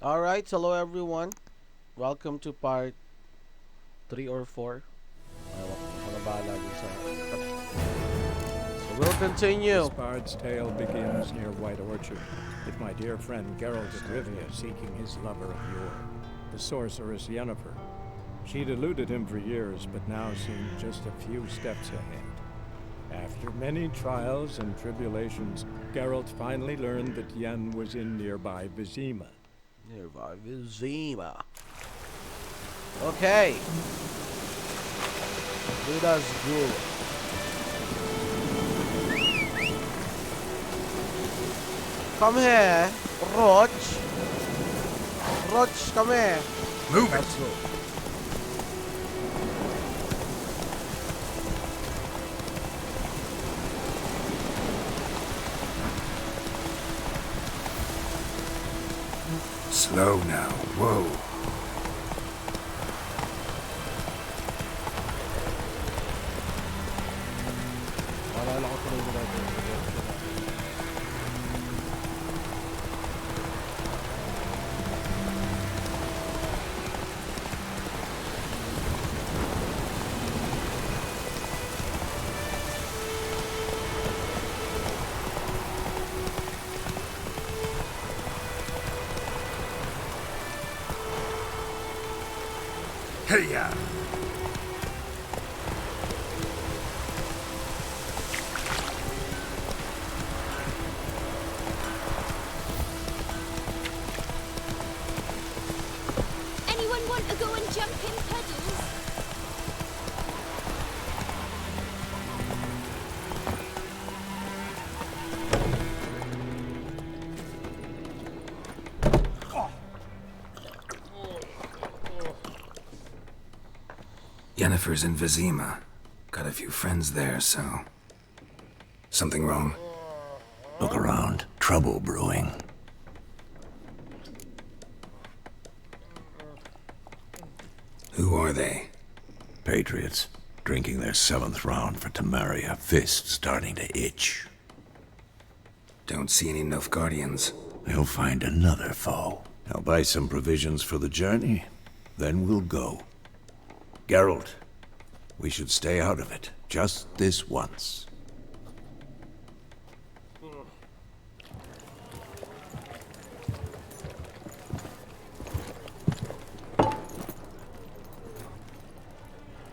Alright, hello everyone. Welcome to part 3 or 4. Ako na bahala dun sa... So we'll continue. This bard's tale begins near White Orchard, with my dear friend Geralt of Rivia seeking his lover of yore, the sorceress Yennefer. She'd eluded him for years, but now seemed just a few steps ahead. After many trials and tribulations, Geralt finally learned that Yen was in nearby Vizima. Nearby Vizima. Okay. Let us go. Come here, Roach. Roach, come here. Move it! Let's go. Slow now. Whoa. Wala ko tuloy na natin. Hey-ya! Anyone want to go and jump in puddles? Yennefer's in Vizima. Got a few friends there, so... Something wrong? Look around. Trouble brewing. Who are they? Patriots. Drinking their 7th round for Temeria. Fist starting to itch. Don't see any Nilfgaardians. They'll find another foe. I'll buy some provisions for the journey. Then we'll go. Geralt, we should stay out of it. Just this once.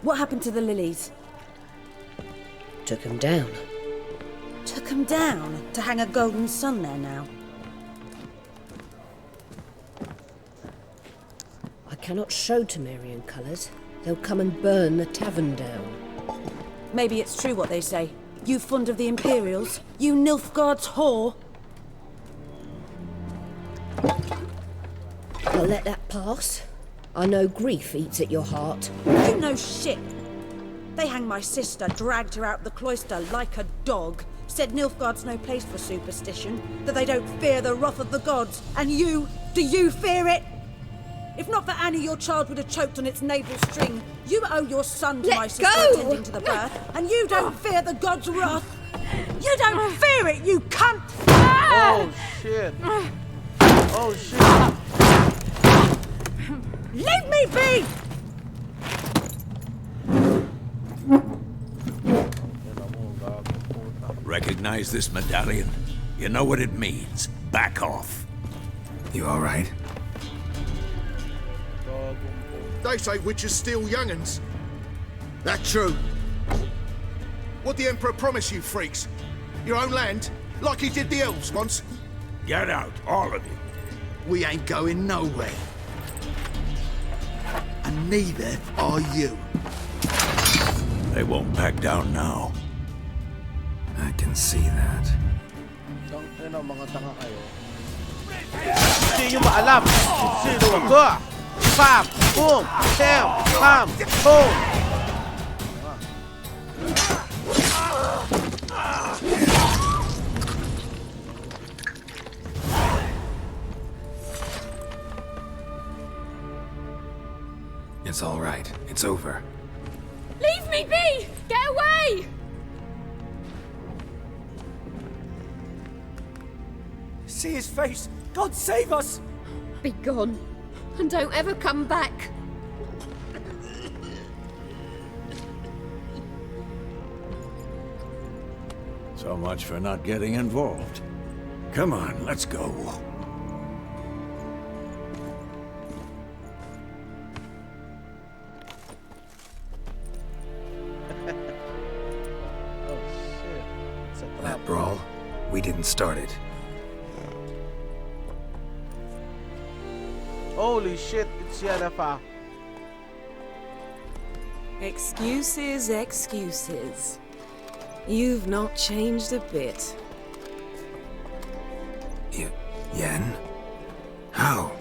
What happened to the lilies? Took him down. Took 'em down to hang a golden sun there now. I cannot show Temerian colours. They'll come and burn the tavern down. Maybe it's true what they say. You fond of the Imperials? You Nilfgaard's whore? I'll let that pass. I know grief eats at your heart. You know shit. They hanged my sister, dragged her out the cloister like a dog. Said Nilfgaard's no place for superstition, that they don't fear the wrath of the gods. And you, do you fear it? If not for Annie, your child would have choked on its navel string. You owe your son to Let my sister go! attending to the birth, and you don't fear the gods' wrath. You don't fear it, you cunt! Oh shit. Oh shit. Leave me be! Recognize this medallion? You know what it means. Back off. You alright? They say witches steal young'uns. That true? What the Emperor promise you, freaks? Your own land? Like he did the elves once? Get out, all of you. We ain't going nowhere. And neither are you. They won't back down now. I can see that. Tangina, mga tanga kayo. Hindi nyo maalam kung sino ako. Pam! Boom! Tam! Pam! Boom! It's all right. It's over. Leave me be! Get away! See his face! God save us! Be gone, and don't ever come back. So much for not getting involved. Come on, let's go. Oh shit. It's a trap. That brawl, we didn't start it. Holy shit, it's Yennefer. Excuses, excuses. You've not changed a bit. Yen? How?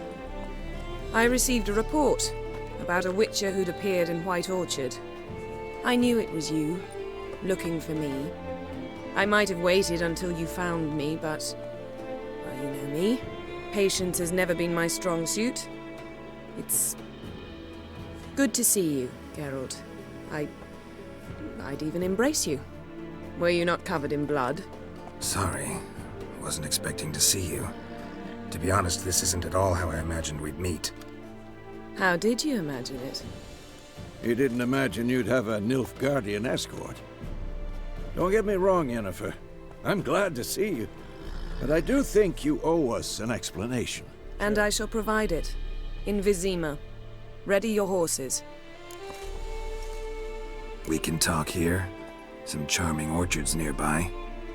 I received a report about a witcher who'd appeared in White Orchard. I knew it was you, looking for me. I might have waited until you found me, but... well, you know me. Patience has never been my strong suit. It's... good to see you, Geralt. I'd even embrace you. Were you not covered in blood? Sorry. Wasn't expecting to see you. To be honest, this isn't at all how I imagined we'd meet. How did you imagine it? You didn't imagine you'd have a Nilfgaardian escort. Don't get me wrong, Yennefer. I'm glad to see you. But I do think you owe us an explanation. And I shall provide it. In Vizima. Ready your horses. We can talk here. Some charming orchards nearby.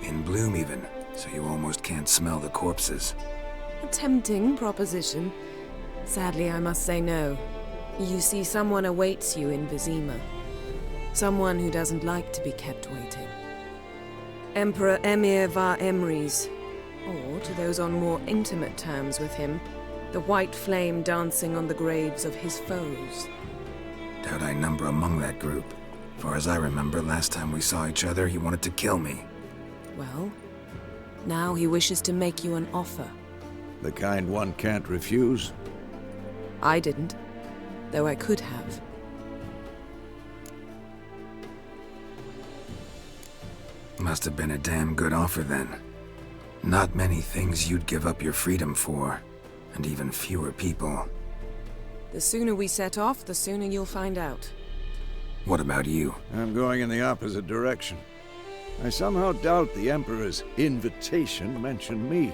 In bloom even, so you almost can't smell the corpses. A tempting proposition. Sadly, I must say no. You see, someone awaits you in Vizima. Someone who doesn't like to be kept waiting. Emperor Emir var Emrys. Or, to those on more intimate terms with him, the white flame dancing on the graves of his foes. Doubt I number among that group. Far as I remember, last time we saw each other, he wanted to kill me. Well, now he wishes to make you an offer. The kind one can't refuse. I didn't, though I could have. Must have been a damn good offer then. Not many things you'd give up your freedom for, and even fewer people. The sooner we set off, the sooner you'll find out. What about you? I'm going in the opposite direction. I somehow doubt the Emperor's invitation mentioned me.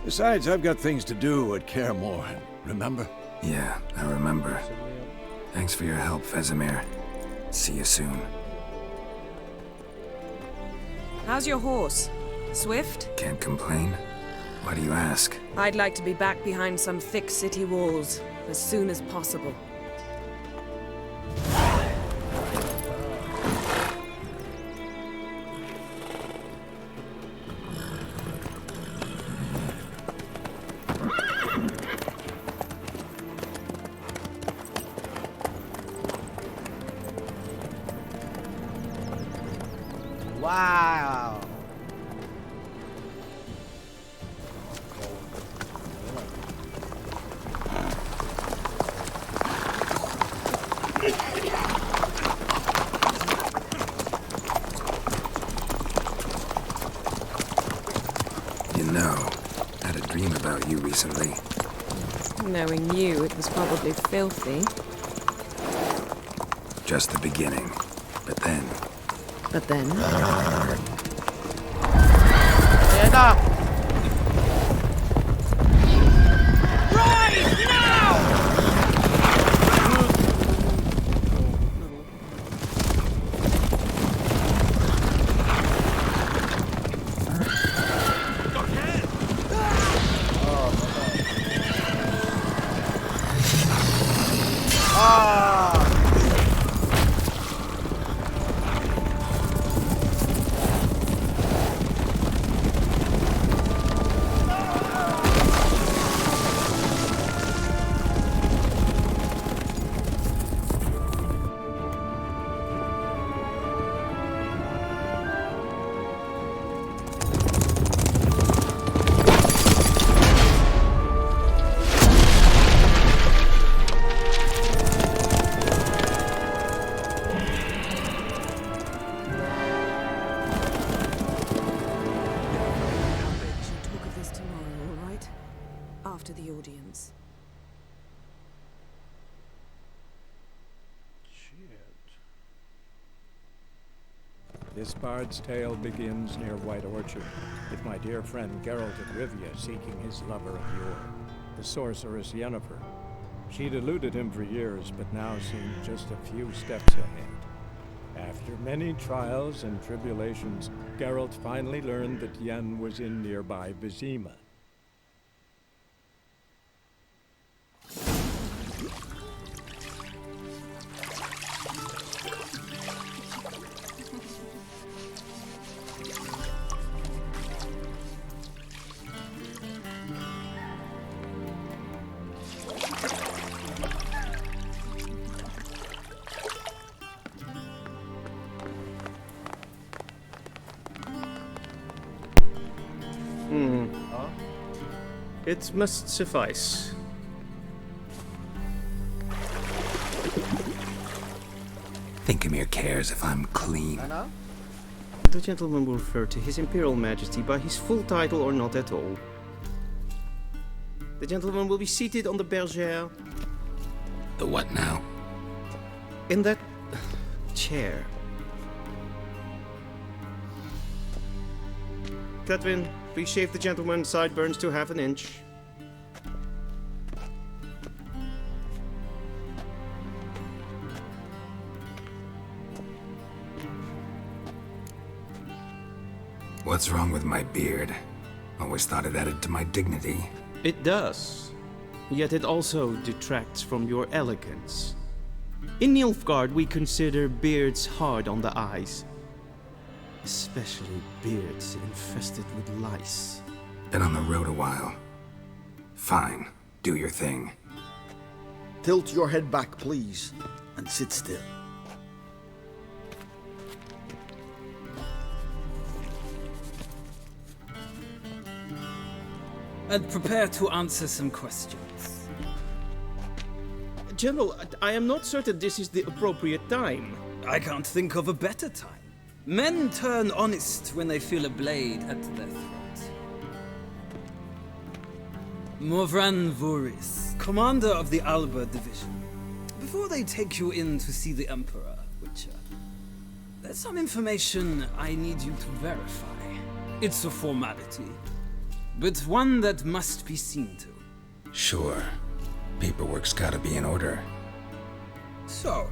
Besides, I've got things to do at Kaer Morhen, remember? Yeah, I remember. Thanks for your help, Vesemir. See you soon. How's your horse? Swift? Can't complain. Why do you ask? I'd like to be back behind some thick city walls as soon as possible. Wow. You know, I had a dream about you recently. Knowing you, it was probably filthy. Just the beginning. But then, But then, Ayan na! This bard's tale begins near White Orchard, with my dear friend Geralt of Rivia seeking his lover of yore, the sorceress Yennefer. She'd eluded him for years, but now seemed just a few steps ahead. After many trials and tribulations, Geralt finally learned that Yen was in nearby Vizima. It must suffice. Thinkamere cares if I'm clean. Ano? The gentleman will refer to His Imperial Majesty by his full title or not at all. The gentleman will be seated on the bergère. The what now? In that chair. Catwin, please shave the gentleman's sideburns to half an inch. What's wrong with my beard? Always thought it added to my dignity. It does. Yet it also detracts from your elegance. In Nilfgaard, we consider beards hard on the eyes. Especially beards infested with lice. Been on the road a while. Fine, do your thing. Tilt your head back, please, and sit still. And prepare to answer some questions. General, I am not certain this is the appropriate time. I can't think of a better time. Men turn honest when they feel a blade at their throat. Morvran Voorhis, commander of the Alba Division. Before they take you in to see the Emperor, Witcher, there's some information I need you to verify. It's a formality, but one that must be seen to. Sure. Paperwork's gotta be in order. So,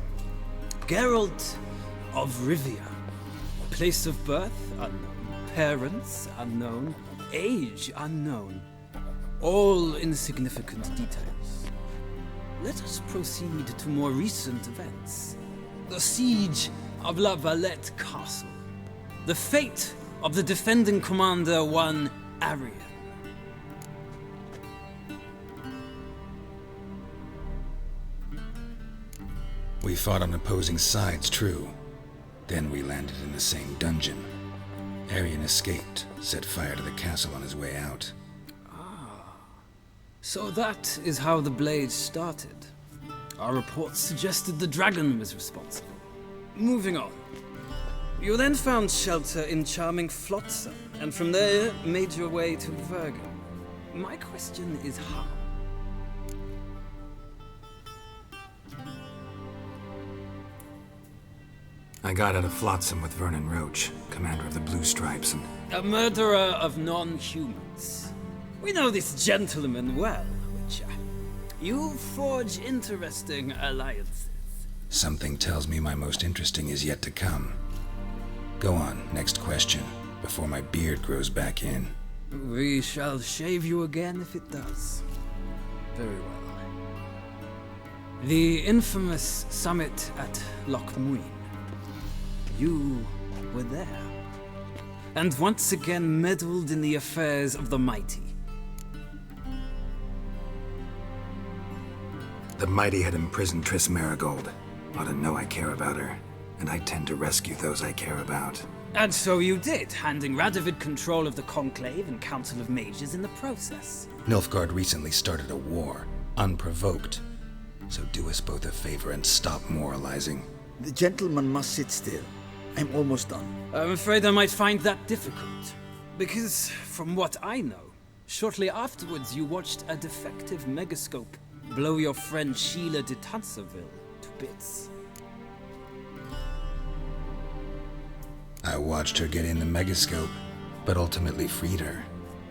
Geralt of Rivia. Place of birth unknown, parents unknown, age unknown. All insignificant details. Let us proceed to more recent events. The siege of La Valette Castle. The fate of the defending commander, one Arian. We fought on opposing sides, true. Then we landed in the same dungeon. Arian escaped, set fire to the castle on his way out. So that is how the Blade started. Our reports suggested the dragon was responsible. Moving on. You then found shelter in charming Flotsam, and from there made your way to Vergen. My question is how? I got out of Flotsam with Vernon Roach, commander of the Blue Stripes, and... A murderer of non-humans. We know this gentleman well, Witcher. You forge interesting alliances. Something tells me my most interesting is yet to come. Go on, next question, before my beard grows back in. We shall shave you again if it does. Very well. The infamous summit at Loch Muin. You were there. And once again meddled in the affairs of the mighty. The mighty had imprisoned Triss Marigold. Ought to know I care about her, and I tend to rescue those I care about. And so you did, handing Radovid control of the Conclave and Council of Mages in the process. Nilfgaard recently started a war, unprovoked. So do us both a favor and stop moralizing. The gentleman must sit still. I'm almost done. I'm afraid I might find that difficult. Because, from what I know, shortly afterwards you watched a defective megascope blow your friend Sheila de Tanserville to bits. I watched her get in the megascope, but ultimately freed her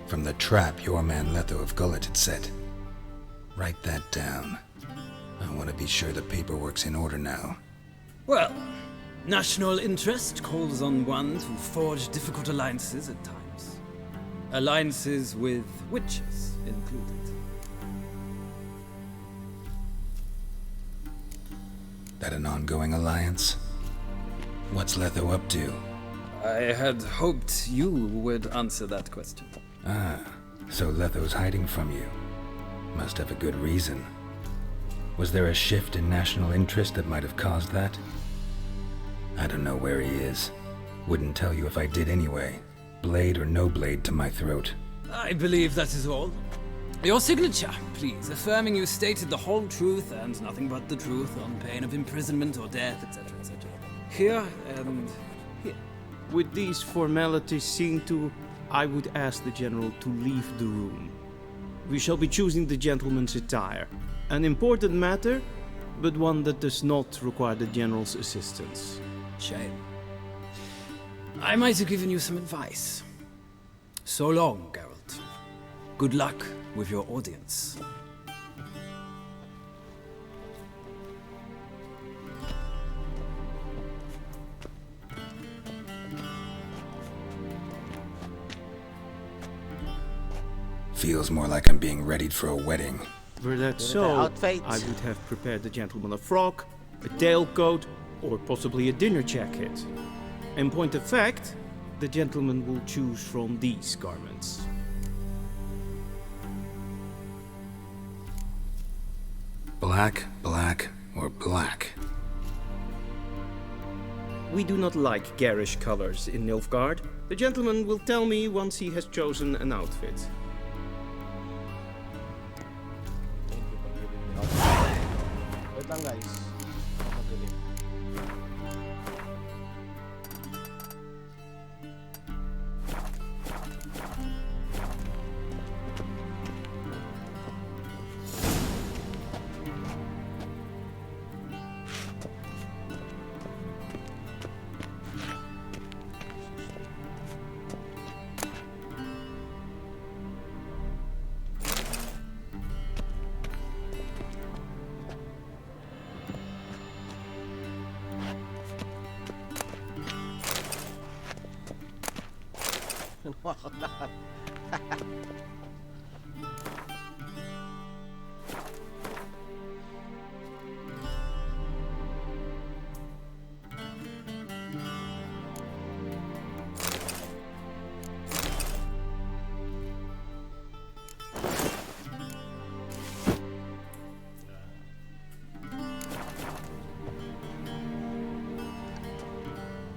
from the trap your man Letho of Gullet had set. Write that down. I want to be sure the paperwork's in order now. Well, national interest calls on one to forge difficult alliances at times. Alliances with witches included. That an ongoing alliance? What's Letho up to? I had hoped you would answer that question. Ah, so Letho's hiding from you. Must have a good reason. Was there a shift in national interest that might have caused that? I don't know where he is. Wouldn't tell you if I did anyway. Blade or no blade to my throat. I believe that is all. Your signature, please, affirming you stated the whole truth and nothing but the truth on pain of imprisonment or death, etc., etc. Here and here. With these formalities seen to, I would ask the General to leave the room. We shall be choosing the gentleman's attire. An important matter, but one that does not require the General's assistance. Shame. I might have given you some advice. So long, Geralt. Good luck with your audience. Feels more like I'm being readied for a wedding. Were that so, outfit. I would have prepared the gentleman a frock, a tailcoat, or possibly a dinner jacket. In point of fact, the gentleman will choose from these garments. Black, black, or black? We do not like garish colors in Nilfgaard. The gentleman will tell me once he has chosen an outfit. Wait lang guys.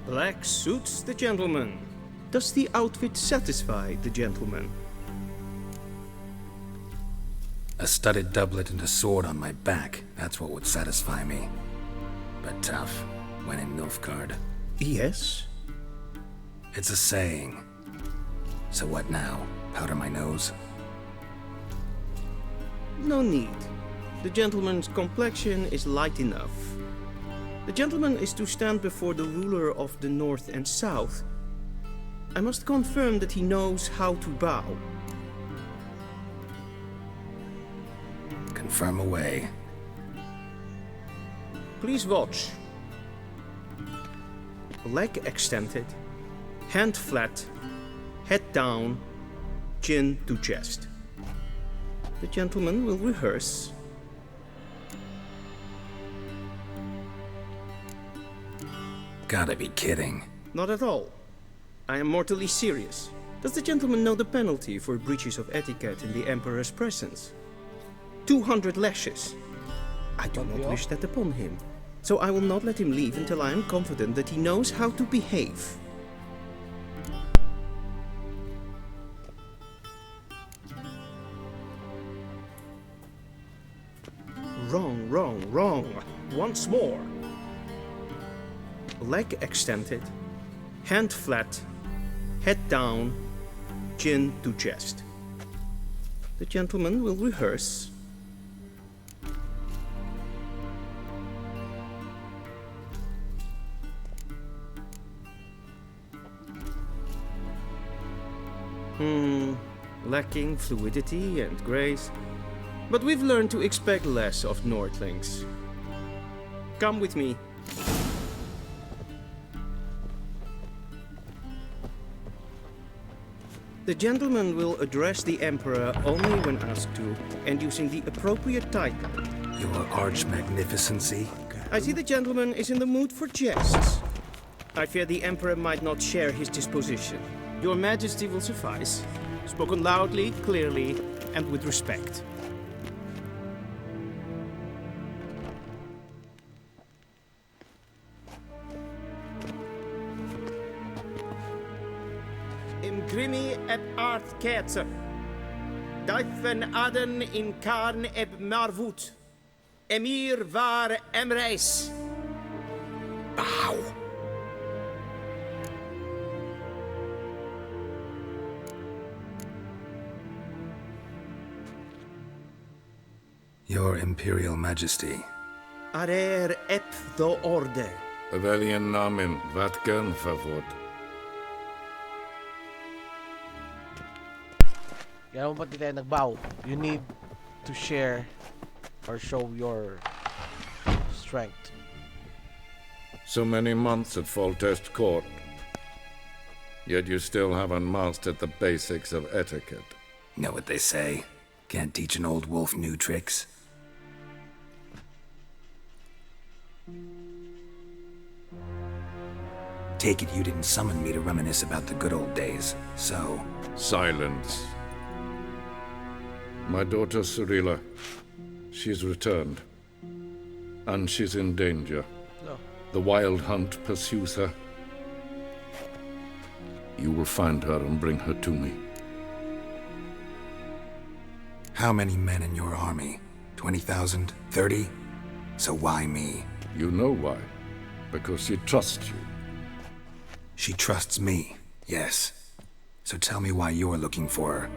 Black suits the gentleman. Does the outfit satisfy the gentleman? A studded doublet and a sword on my back, that's what would satisfy me. But tough, when in Nilfgaard. Yes. It's a saying. So what now? Powder my nose? No need. The gentleman's complexion is light enough. The gentleman is to stand before the ruler of the North and South. I must confirm that he knows how to bow. Confirm away. Please watch. Leg extended, hand flat, head down, chin to chest. The gentleman will rehearse. Gotta be kidding. Not at all. I am mortally serious. Does the gentleman know the penalty for breaches of etiquette in the Emperor's presence? 200 lashes. I do not wish that upon him, so I will not let him leave until I am confident that he knows how to behave. Wrong, wrong, wrong. Once more. Leg extended, hand flat, head down, chin to chest. The gentleman will rehearse. Lacking fluidity and grace. But we've learned to expect less of Nordlings. Come with me. The gentleman will address the Emperor only when asked to, and using the appropriate title. Your Arch-Magnificency? I see the gentleman is in the mood for jests. I fear the Emperor might not share his disposition. Your Majesty will suffice. Spoken loudly, clearly, and with respect. Imgrimi eb art ketzer. Daifen aden in karn eb marvut. Emir var emreis. Bow! Your Imperial Majesty. Arer ep do orde. Weljen namen vatken favor. Kaya mo ba't di tayo nagbow? You need to share or show your strength. So many months at Foltest Court. Yet you still haven't mastered the basics of etiquette. Know what they say? Can't teach an old wolf new tricks. Take it you didn't summon me to reminisce about the good old days, so... Silence. My daughter Cyrilla, she's returned. And she's in danger. No. The Wild Hunt pursues her. You will find her and bring her to me. How many men in your army? 20,000? 30? So why me? You know why. Because she trusts you. She trusts me, yes. So tell me why you're looking for her.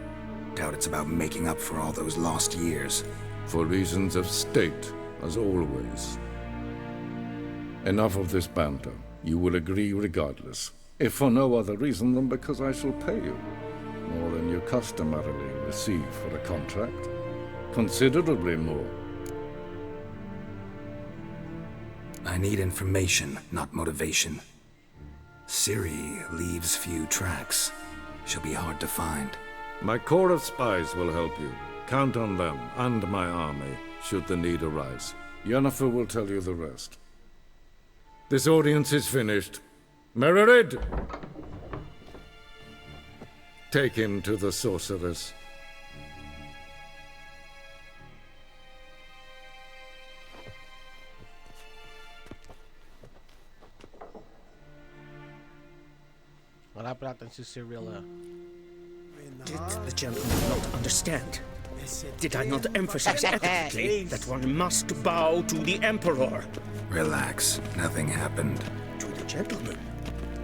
Doubt it's about making up for all those lost years. For reasons of state, as always. Enough of this banter. You will agree regardless. If for no other reason than because I shall pay you. More than you customarily receive for a contract. Considerably more. I need information, not motivation. Ciri leaves few tracks. She'll be hard to find. My corps of spies will help you. Count on them and my army, should the need arise. Yennefer will tell you the rest. This audience is finished. Mererid! Take him to the sorceress. Hanapin natin si Cyrilla. Did the gentleman not understand? Did I not emphasize ethically that one must bow to the Emperor? Relax. Nothing happened. To the gentleman.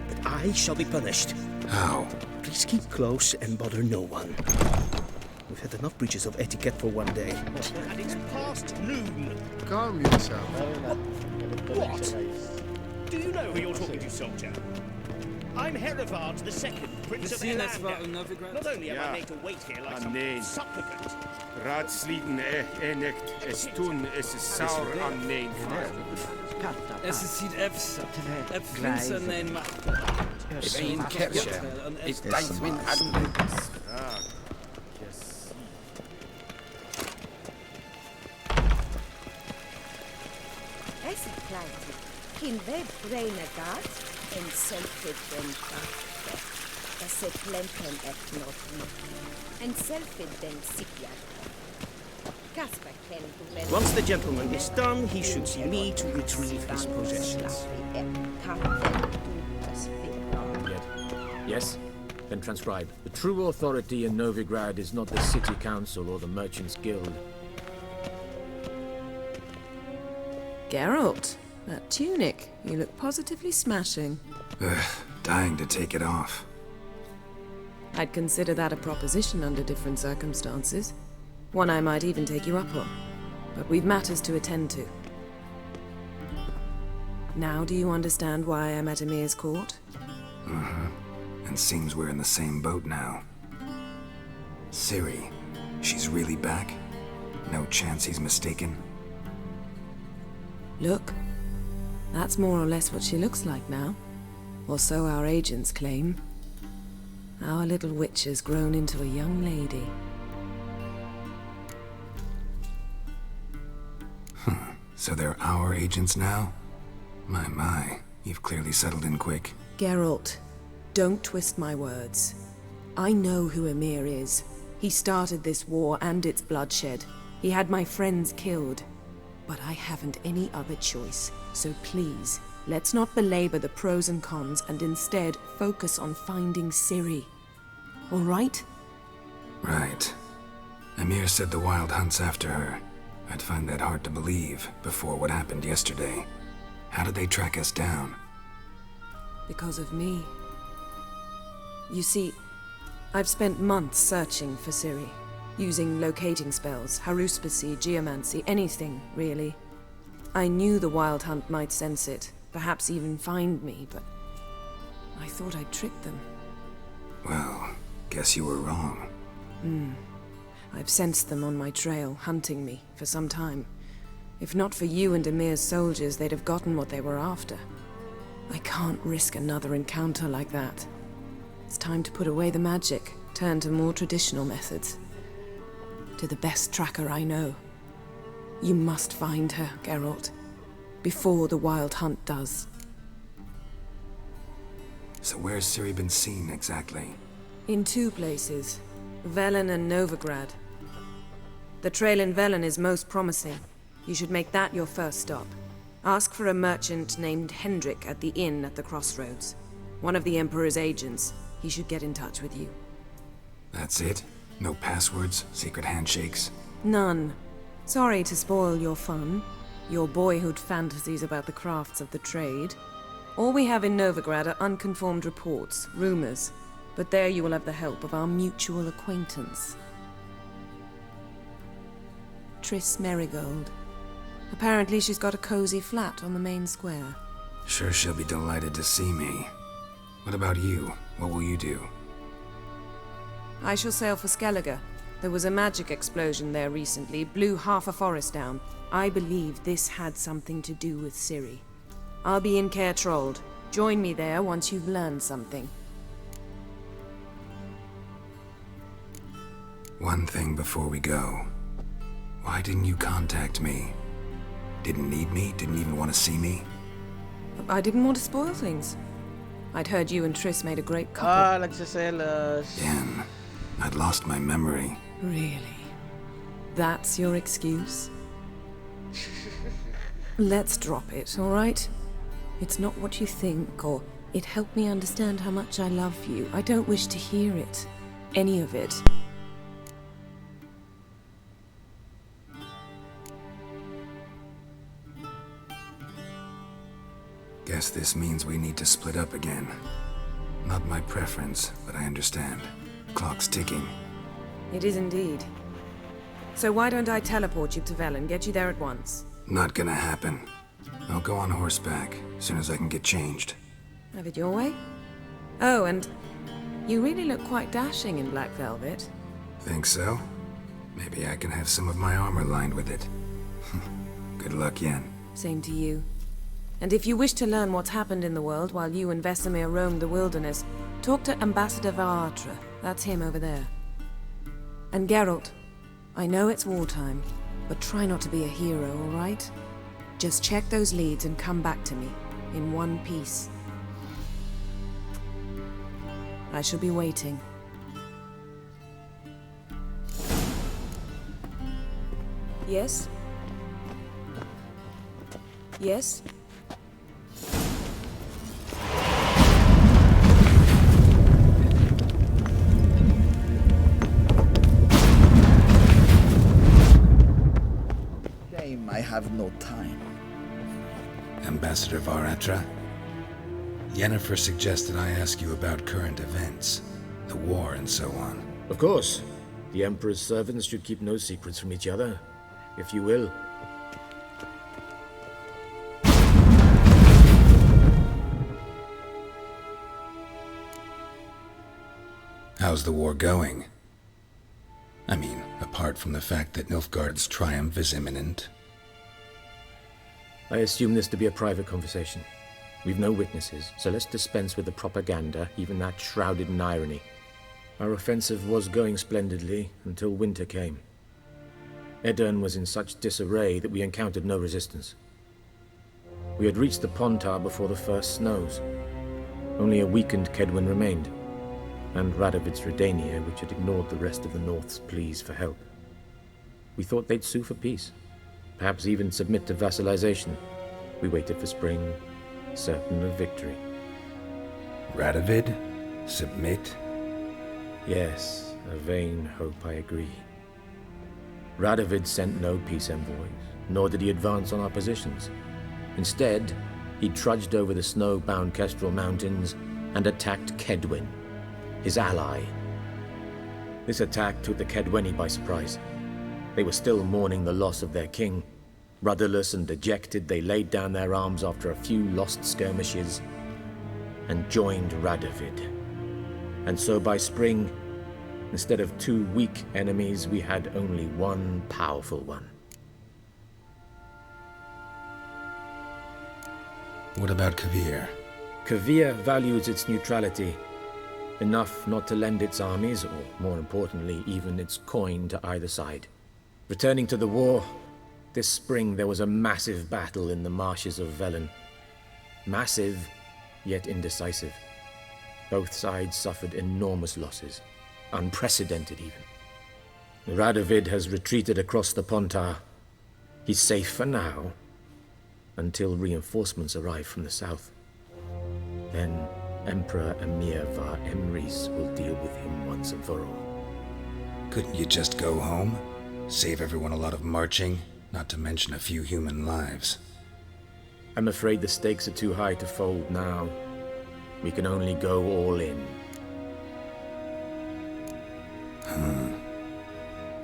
But I shall be punished. How? Please keep close and bother no one. We've had enough breaches of etiquette for one day. And it's past noon. Calm yourself. What? Do you know who you're talking to, soldier? I'm Herivard II, Prince of Elander. Not only am I made to wait here like some supplicant. Raadsleden enigt es tun es saur an nein Es is ziet efsa. Ef flinsa nein ma. Een kerstje. Is tijd min Es is klein. Kin we braine gat en selfie den kaffe. Das se plempen et not. En selfie den sikja. Kasper ken du. Once the gentleman is done, he should see me to retrieve his possessions. Yes? Then transcribe. The true authority in Novigrad is not the city council or the merchants' guild. Geralt, that tunic. You look positively smashing. Dying to take it off. I'd consider that a proposition under different circumstances. One I might even take you up on. But we've matters to attend to. Now do you understand why I'm at Emir's court? And seems we're in the same boat now. Ciri, she's really back? No chance he's mistaken? Look, that's more or less what she looks like now. Or so our agents claim. Our little witch has grown into a young lady. So they're our agents now? My, you've clearly settled in quick. Geralt, don't twist my words. I know who Emir is. He started this war and its bloodshed. He had my friends killed. But I haven't any other choice. So please, let's not belabor the pros and cons and instead focus on finding Ciri. All right? Right. Emir said the Wild Hunt's after her. I'd find that hard to believe before what happened yesterday. How did they track us down? Because of me. You see, I've spent months searching for Ciri, using locating spells, haruspicy, geomancy, anything, really. I knew the Wild Hunt might sense it, perhaps even find me, but I thought I'd tricked them. Well, guess you were wrong. I've sensed them on my trail, hunting me, for some time. If not for you and Emir's soldiers, they'd have gotten what they were after. I can't risk another encounter like that. It's time to put away the magic, turn to more traditional methods. To the best tracker I know. You must find her, Geralt. Before the Wild Hunt does. So where's Ciri been seen, exactly? In 2 places. Velen and Novigrad. The trail in Velen is most promising. You should make that your first stop. Ask for a merchant named Hendrik at the inn at the crossroads. One of the Emperor's agents. He should get in touch with you. That's it? No passwords, secret handshakes? None. Sorry to spoil your fun. Your boyhood fantasies about the crafts of the trade. All we have in Novigrad are unconfirmed reports, rumors. But there you will have the help of our mutual acquaintance. Triss Merigold. Apparently she's got a cozy flat on the main square. Sure she'll be delighted to see me. What about you? What will you do? I shall sail for Skellige. There was a magic explosion there recently, blew half a forest down. I believe this had something to do with Ciri. I'll be in Caer Trold. Join me there once you've learned something. One thing before we go. Why didn't you contact me? Didn't need me? Didn't even want to see me? I didn't want to spoil things. I'd heard you and Triss made a great couple. Nagsiselos. Yen, I'd lost my memory. Really? That's your excuse? Let's drop it, all right? It's not what you think, or it helped me understand how much I love you. I don't wish to hear it. Any of it. Guess this means we need to split up again. Not my preference, but I understand. Clock's ticking. It is indeed. So why don't I teleport you to Velen, get you there at once? Not gonna happen. I'll go on horseback, as soon as I can get changed. Have it your way? Oh, and you really look quite dashing in black velvet. Think so? Maybe I can have some of my armor lined with it. Good luck, Yen. Same to you. And if you wish to learn what's happened in the world while you and Vesemir roamed the wilderness, talk to Ambassador Varatra. That's him over there. And Geralt, I know it's wartime, but try not to be a hero, all right? Just check those leads and come back to me, in one piece. I shall be waiting. Yes? Yes? I have no time. Ambassador Varatra? Yennefer suggested I ask you about current events, the war and so on. Of course. The Emperor's servants should keep no secrets from each other, if you will. How's the war going? I mean, apart from the fact that Nilfgaard's triumph is imminent. I assume this to be a private conversation. We've no witnesses, so let's dispense with the propaganda, even that shrouded in irony. Our offensive was going splendidly until winter came. Edirn was in such disarray that we encountered no resistance. We had reached the Pontar before the first snows. Only a weakened Kedwen remained, and Radovid's Redania, which had ignored the rest of the North's pleas for help. We thought they'd sue for peace, perhaps even submit to vassalization. We waited for spring, certain of victory. Radovid? Submit? Yes, a vain hope, I agree. Radovid sent no peace envoys, nor did he advance on our positions. Instead, he trudged over the snow-bound Kestrel Mountains and attacked Kedwen, his ally. This attack took the Kedweni by surprise. They were still mourning the loss of their king. Rudderless and dejected, they laid down their arms after a few lost skirmishes and joined Radovid. And so by spring, instead of 2 weak enemies, we had only one powerful one. What about Kovir? Kovir values its neutrality, enough not to lend its armies, or more importantly, even its coin to either side. Returning to the war, this spring there was a massive battle in the marshes of Velen. Massive, yet indecisive. Both sides suffered enormous losses, unprecedented even. Radovid has retreated across the Pontar. He's safe for now, until reinforcements arrive from the south. Then Emperor Emir Var Emrys will deal with him once and for all. Couldn't you just go home? Save everyone a lot of marching, not to mention a few human lives. I'm afraid the stakes are too high to fold now. We can only go all in.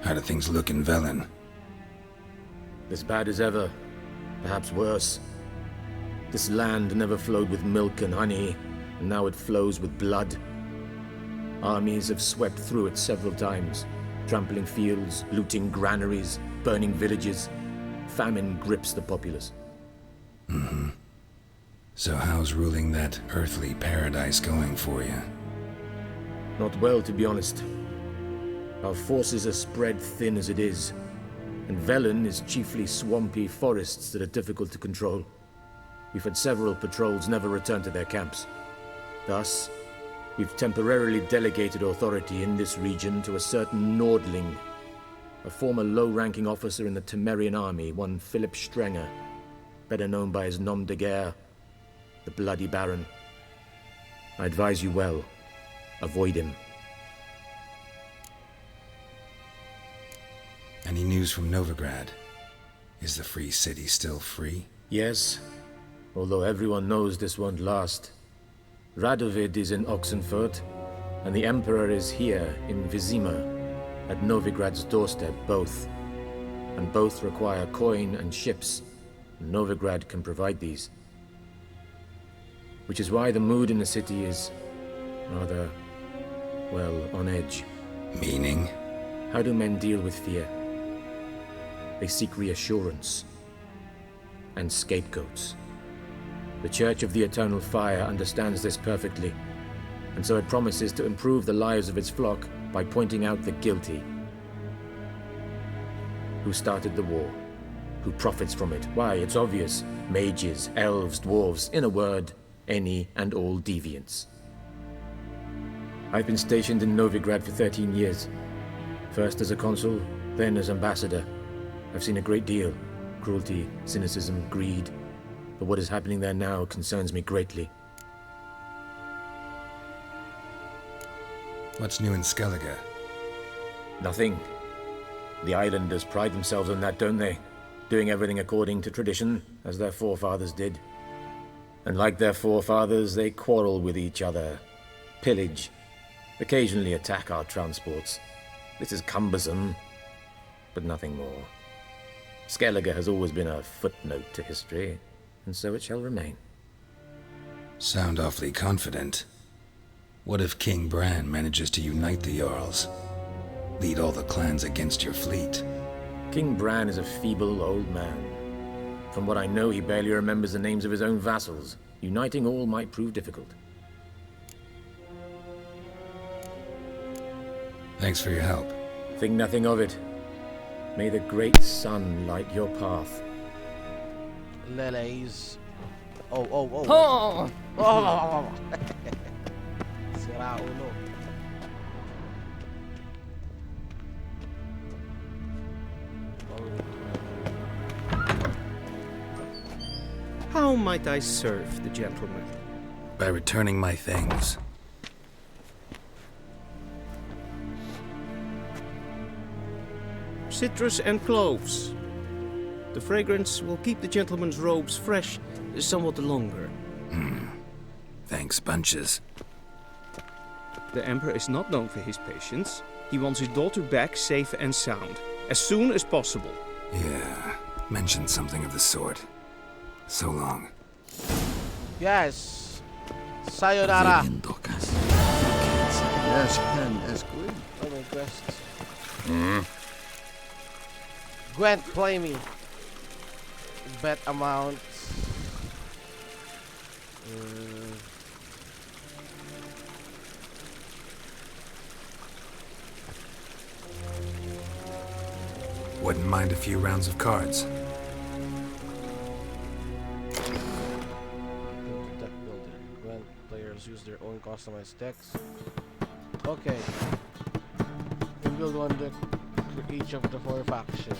How do things look in Velen? As bad as ever, perhaps worse. This land never flowed with milk and honey, and now it flows with blood. Armies have swept through it several times, trampling fields, looting granaries, burning villages. Famine grips the populace. So how's ruling that earthly paradise going for you? Not well, to be honest. Our forces are spread thin as it is, and Velen is chiefly swampy forests that are difficult to control. We've had several patrols never return to their camps. Thus, we've temporarily delegated authority in this region to a certain Nordling, a former low-ranking officer in the Temerian army, one Philip Strenger, better known by his nom de guerre, the Bloody Baron. I advise you well. Avoid him. Any news from Novigrad? Is the free city still free? Yes, although everyone knows this won't last. Radovid is in Oxenfurt, and the Emperor is here in Vizima, at Novigrad's doorstep, both. And both require coin and ships. Novigrad can provide these. Which is why the mood in the city is rather, well, on edge. Meaning? How do men deal with fear? They seek reassurance and scapegoats. The Church of the Eternal Fire understands this perfectly, and so it promises to improve the lives of its flock by pointing out the guilty. Who started the war? Who profits from it? Why, it's obvious. Mages, elves, dwarves, in a word, any and all deviants. I've been stationed in Novigrad for 13 years. First as a consul, then as ambassador. I've seen a great deal. Cruelty, cynicism, greed. But what is happening there now concerns me greatly. What's new in Skellige? Nothing. The islanders pride themselves on that, don't they? Doing everything according to tradition, as their forefathers did. And like their forefathers, they quarrel with each other, pillage, occasionally attack our transports. This is cumbersome, but nothing more. Skellige has always been a footnote to history, and so it shall remain. Sound awfully confident. What if King Bran manages to unite the Jarls? lead all the clans against your fleet. King Bran is a feeble old man. From what I know, he barely remembers the names of his own vassals. Uniting all might prove difficult. Thanks for your help. Think nothing of it. May the great sun light your path. Leleys. Oh. Sira ulo. How might I serve the gentleman? By returning my things. Citrus and cloves. The fragrance will keep the gentleman's robes fresh somewhat longer. Thanks, bunches. The Emperor is not known for his patience. He wants his daughter back safe and sound, as soon as possible. Yeah, mentioned something of the sort. So long. Yes. Sayonara. Yes, pen is good. Oh my quest. Gwent, play me. Bet amount. Wouldn't mind a few rounds of cards. Deck builder. Gwent players use their own customized decks. Okay. You build one deck for each of the 4 factions.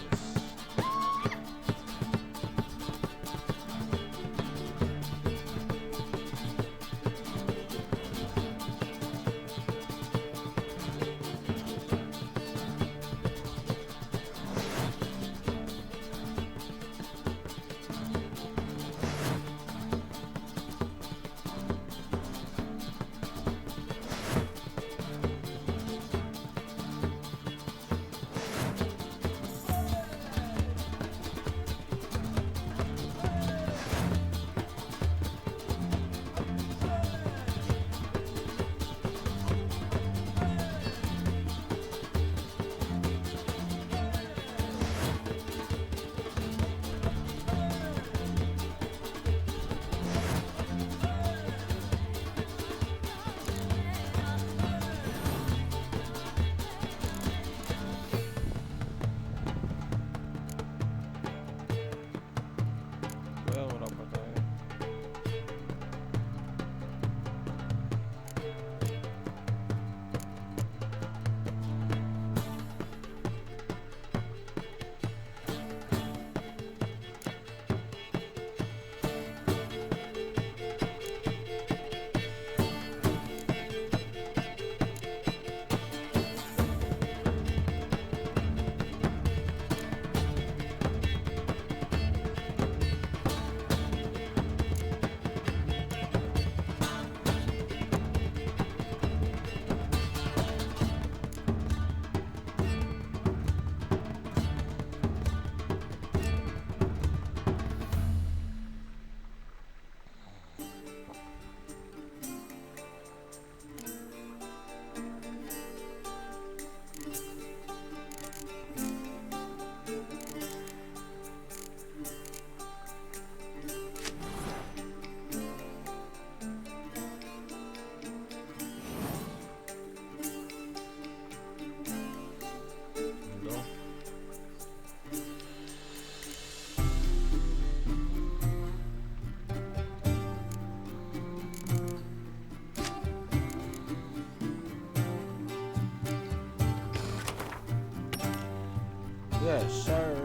Yes, sir.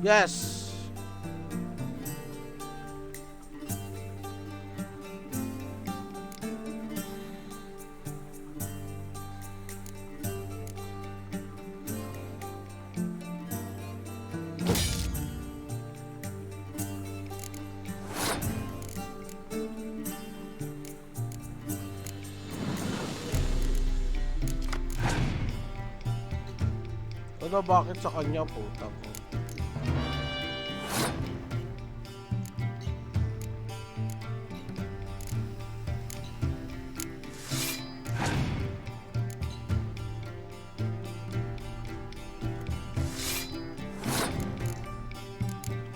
Yes. na bakit sa kanya, puta ko.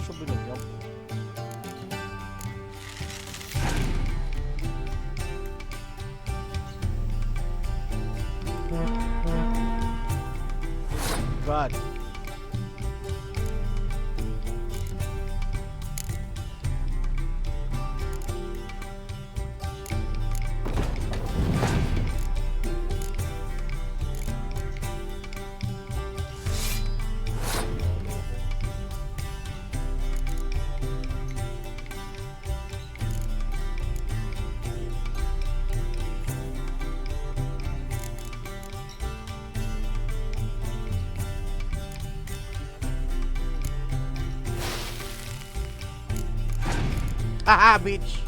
So, binigyan ko. God. Haha, bitch.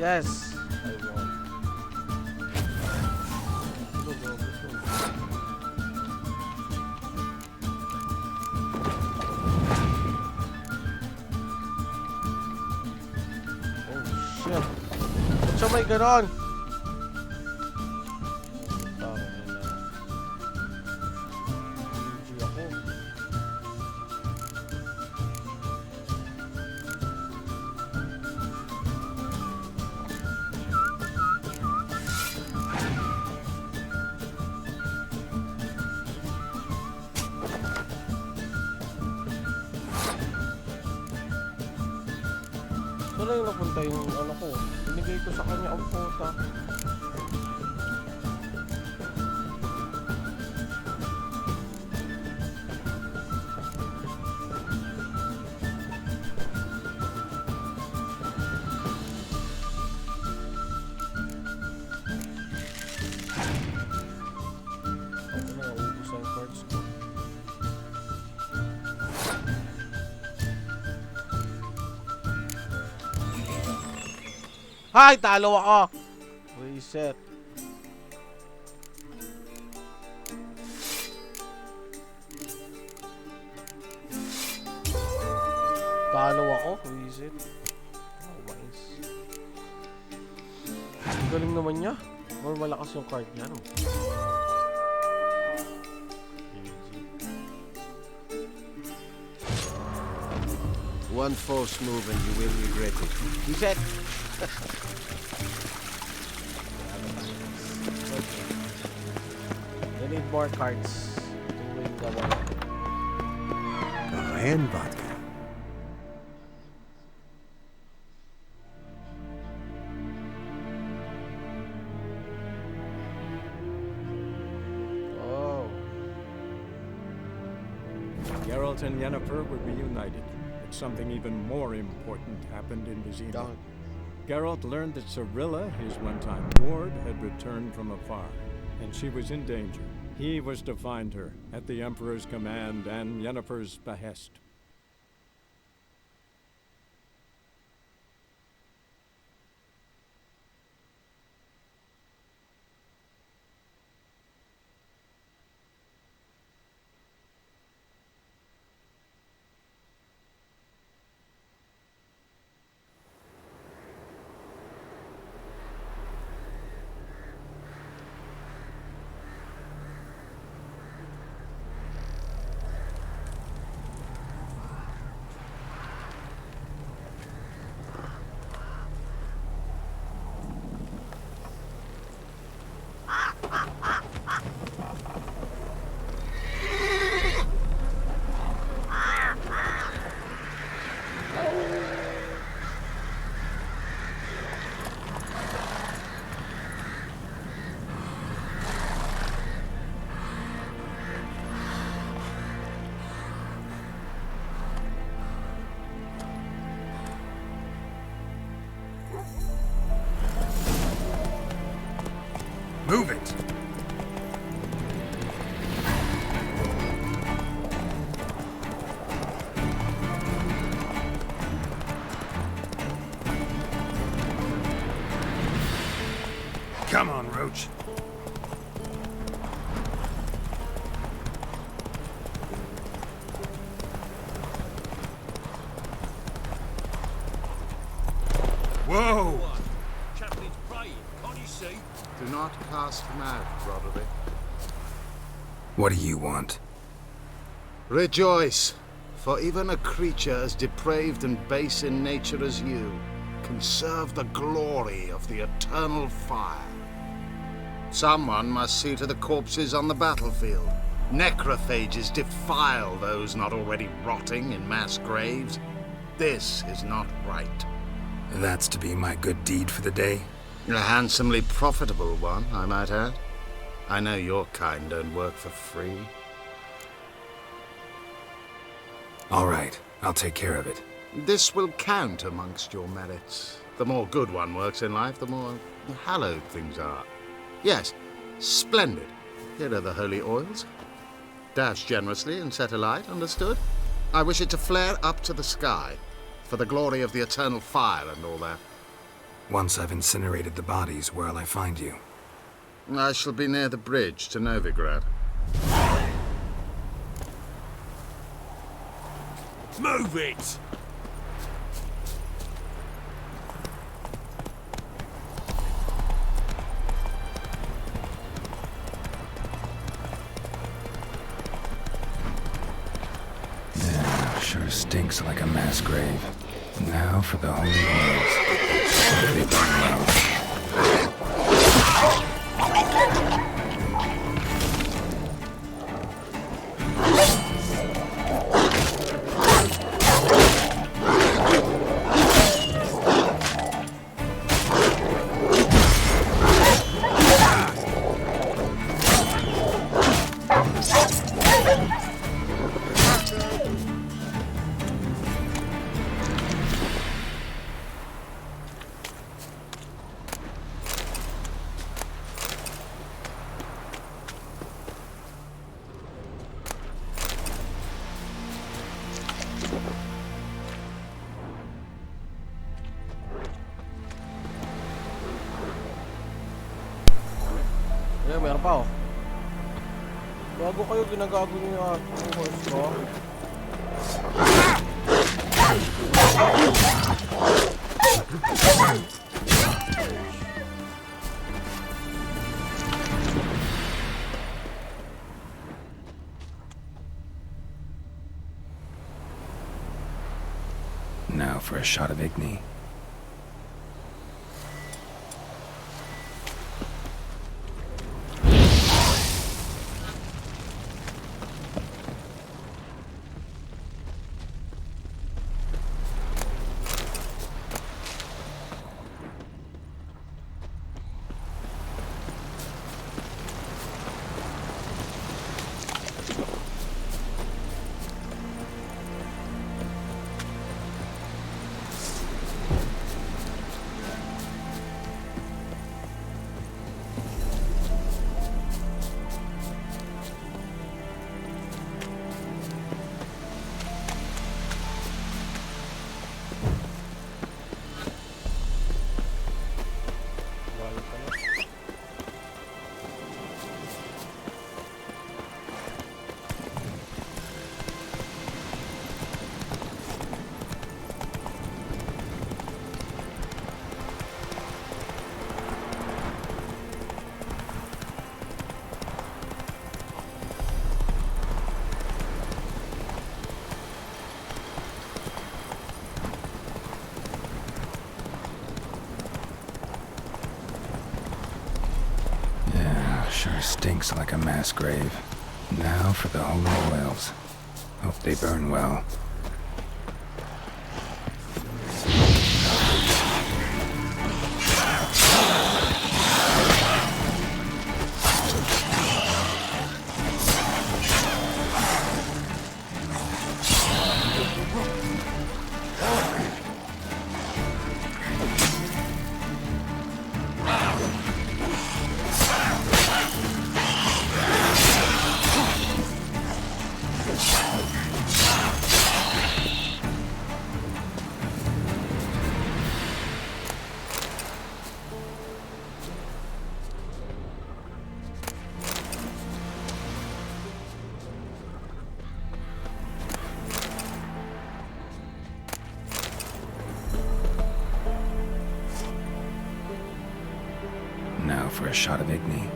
Yes, I won. Go, go, go, go. Oh shit! Ba't siya may ganon? Parang GG ako. Saan na yung napunta yung ano ko? Binigay ko sa kanya ang puta. Ako na, naubos ang cards ko. Hi! Talo ako! Reset. Talo ako? Reset. Oh, nice. Galing naman niya. More malakas yung card niya, no? One false move and you will regret it. Reset! I need more cards to win the one. And vodka. Oh. Geralt and Yennefer were reunited, but something even more important happened in Vizima. Geralt learned that Cirilla, his one-time ward, had returned from afar, and she was in danger. He was to find her, at the Emperor's command and Yennefer's behest. Come on, Roach. Whoa! Chaplain's praying, can't you see? Do not cast mad, Roderick. What do you want? Rejoice, for even a creature as depraved and base in nature as you can serve the glory of the eternal fire. Someone must see to the corpses on the battlefield. Necrophages defile those not already rotting in mass graves. This is not right. That's to be my good deed for the day? A handsomely profitable one, I might add. I know your kind don't work for free. All right, I'll take care of it. This will count amongst your merits. The more good one works in life, the more hallowed things are. Yes, splendid. Here are the holy oils. Dash generously and set alight, understood? I wish it to flare up to the sky, for the glory of the eternal fire and all that. Once I've incinerated the bodies, where'll I find you? I shall be near the bridge to Novigrad. Move it! Yeah, sure stinks like a mass grave. Now for the holy oils. They burn well. Yeah, meron pa oh. Gago kayo, ginagago niyo yung horse ko. Now for a shot of Igni. Sure stinks like a mass grave. Now for the holy oils. Hope they burn well. for a shot of Igni.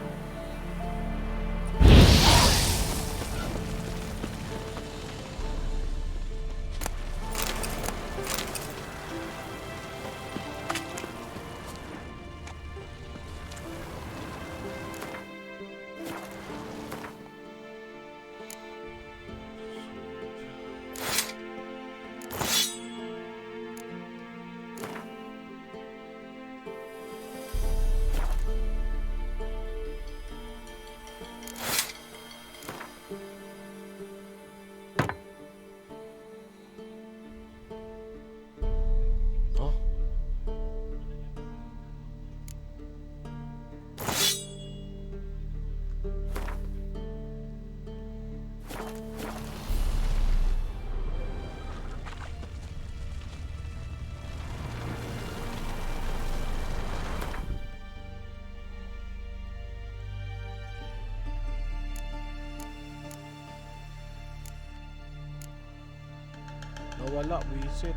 Nawala, visit.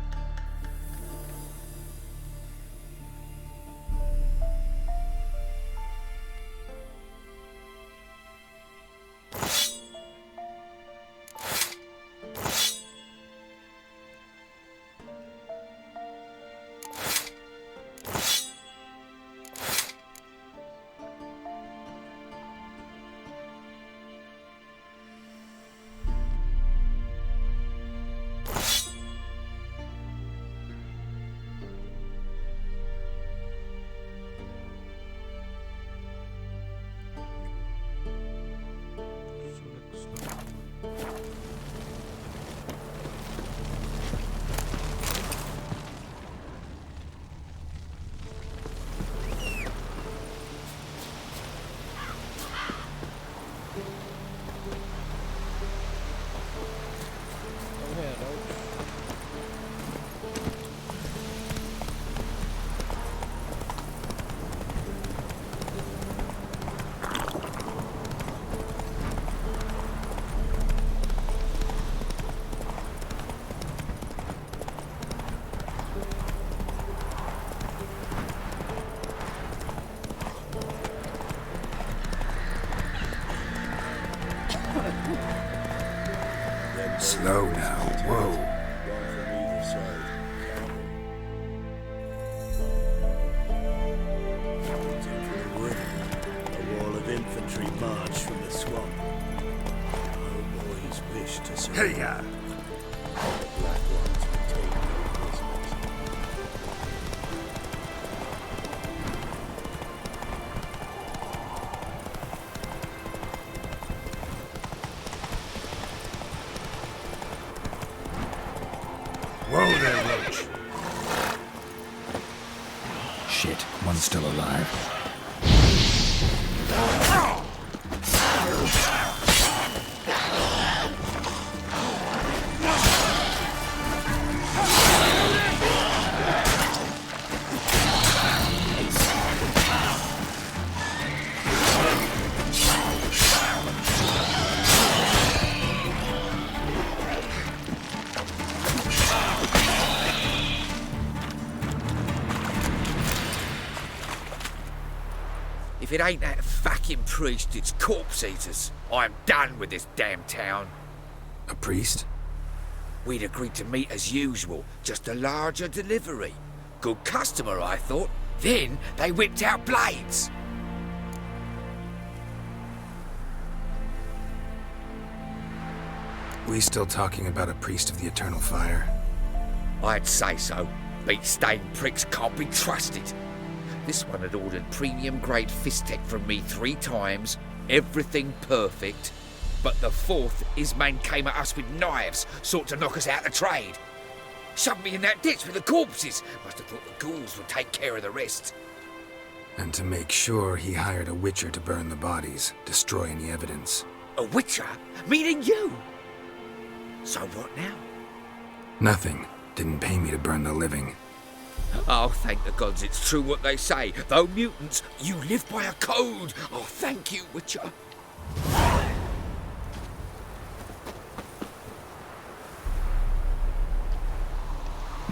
Slow now, whoa. A wall of infantry marched from the swamp. Our boys wish to surrender. Hey-ya! The Black Ones would take no prisoners. Whoa there, Roach. Shit, one's still alive. If it ain't that fucking priest, it's corpse eaters. I'm done with this damn town. A priest? We'd agreed to meet as usual, just a larger delivery. Good customer, I thought. Then they whipped out blades. We still talking about a priest of the Eternal Fire? I'd say so. Beat-stained pricks can't be trusted. This one had ordered premium-grade fist-tech from me 3 times, everything perfect. But the 4th, his man came at us with knives, sought to knock us out of trade. Shoved me in that ditch with the corpses. Must have thought the ghouls would take care of the rest. And to make sure, he hired a witcher to burn the bodies, destroy any evidence. A witcher? Meaning you? So what now? Nothing. Didn't pay me to burn the living. Oh, thank the gods it's true what they say. Though mutants, you live by a code. Oh, thank you, Witcher.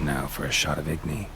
Now for a shot of Igni.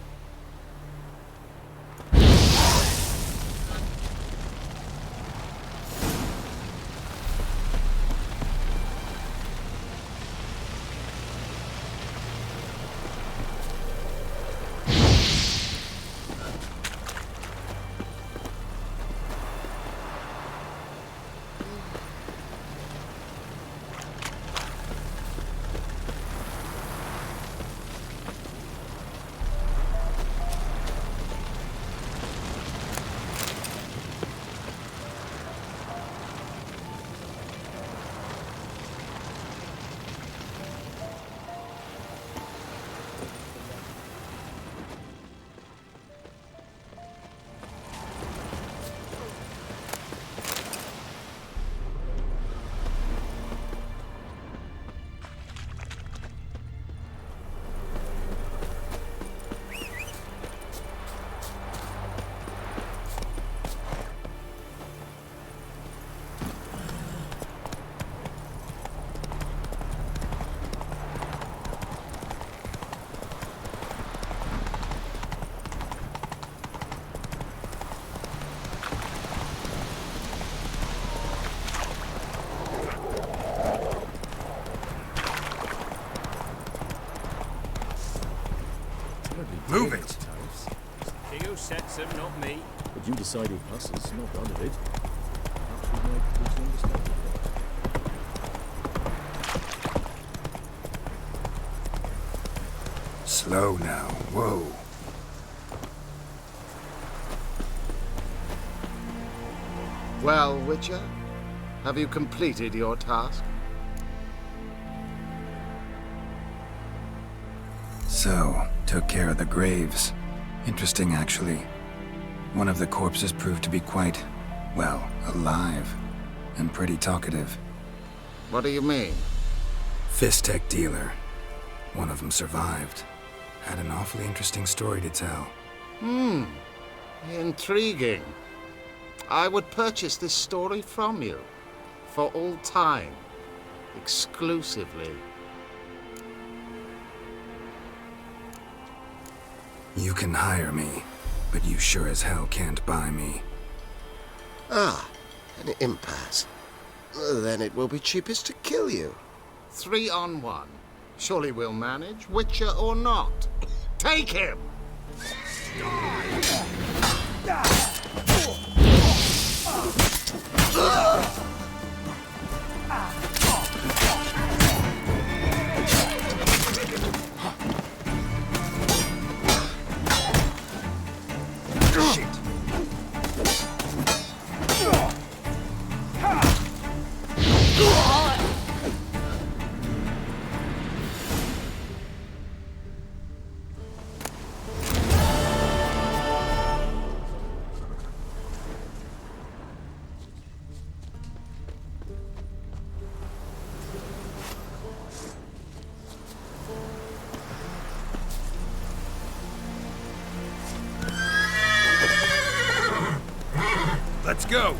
Move it! You sets him, not me. But you decided passes, not Radovid. Perhaps we might reach an understanding. Slow now. Whoa. Well, Witcher, have you completed your task? So, took care of the graves. Interesting, actually. One of the corpses proved to be quite, well, alive. And pretty talkative. What do you mean? Fistech dealer. One of them survived. Had an awfully interesting story to tell. Intriguing. I would purchase this story from you. For all time. Exclusively. You can hire me, but you sure as hell can't buy me. Ah, an impasse. Then it will be cheapest to kill you. 3 on 1. Surely we'll manage, Witcher or not. Take him! Let's go!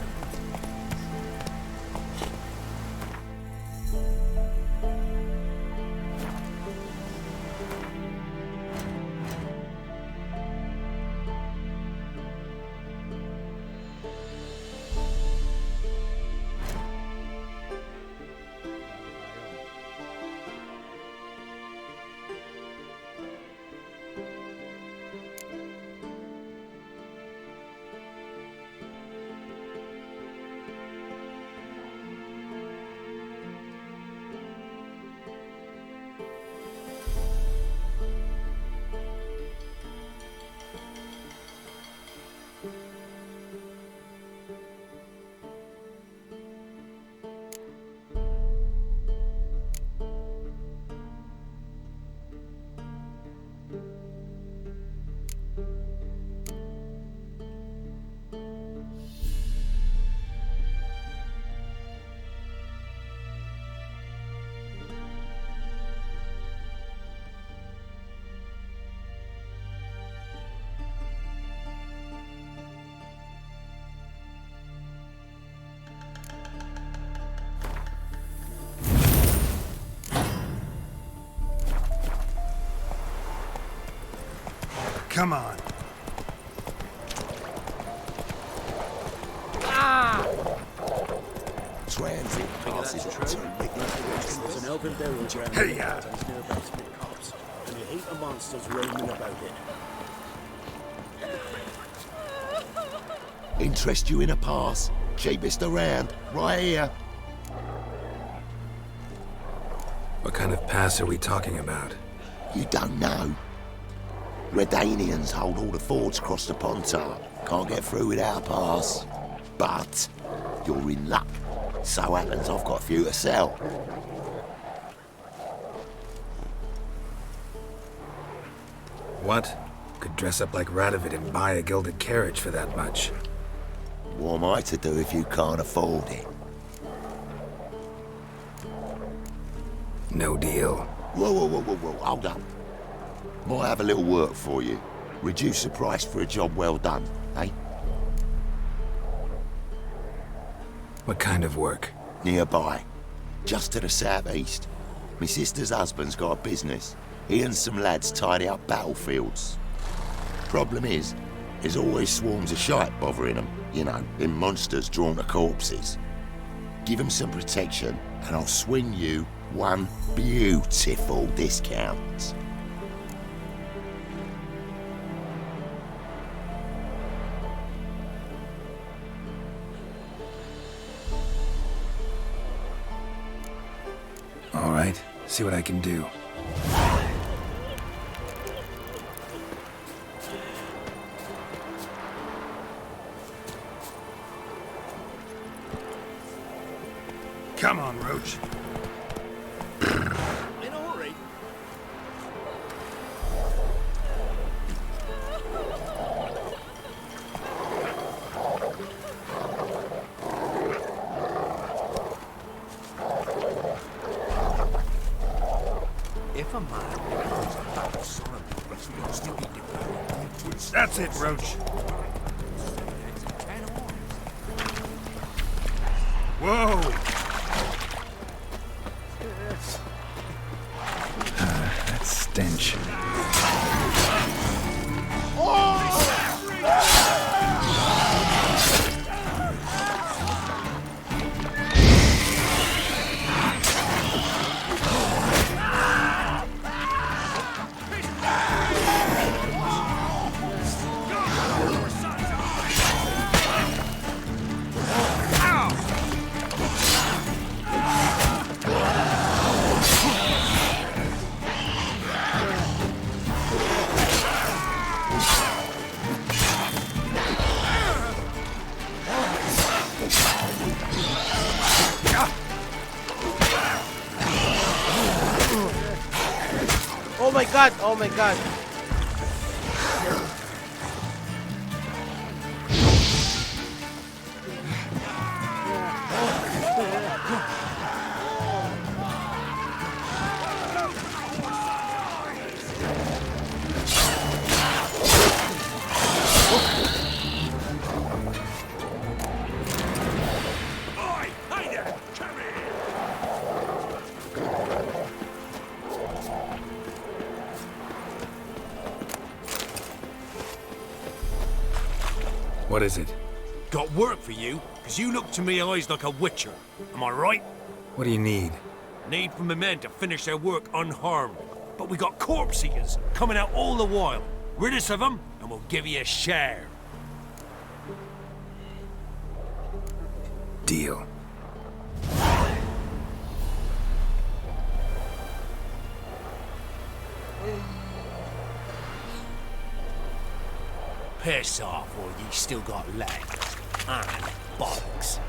Come on. Transit passes There's an elven burial ground Hey, near about cops, and a heap of monsters roaming about it. Interest you in a pass? Cheapest around, right here. What kind of pass are we talking about? You don't know. Redanians hold all the fords across the Pontar. Can't get through without a pass. But you're in luck. So happens I've got a few to sell. What? Could dress up like Radovid and buy a gilded carriage for that much. What am I to do if you can't afford it? No deal. Whoa, hold up. Might have a little work for you. Reduce the price for a job well done, eh? What kind of work? Nearby. Just to the southeast. My sister's husband's got a business. He and some lads tidy up battlefields. Problem is, there's always swarms of shite bothering them. You know, them monsters drawn to corpses. Give them some protection, and I'll swing you one beautiful discount. See what I can do. Come on, Roach. In a hurry. If a man becomes a battle son of Beast, he'll still be devoured. That's it, Roach. Whoa! That stench. Oh my god! Oh my god! What is it? Got work for you, because you look to me eyes like a witcher. Am I right? What do you need? Need for my men to finish their work unharmed. But we got corpse eaters coming out all the while. Rid us of them, and we'll give you a share. Deal. Piss off, or ye still got legs. And bollocks.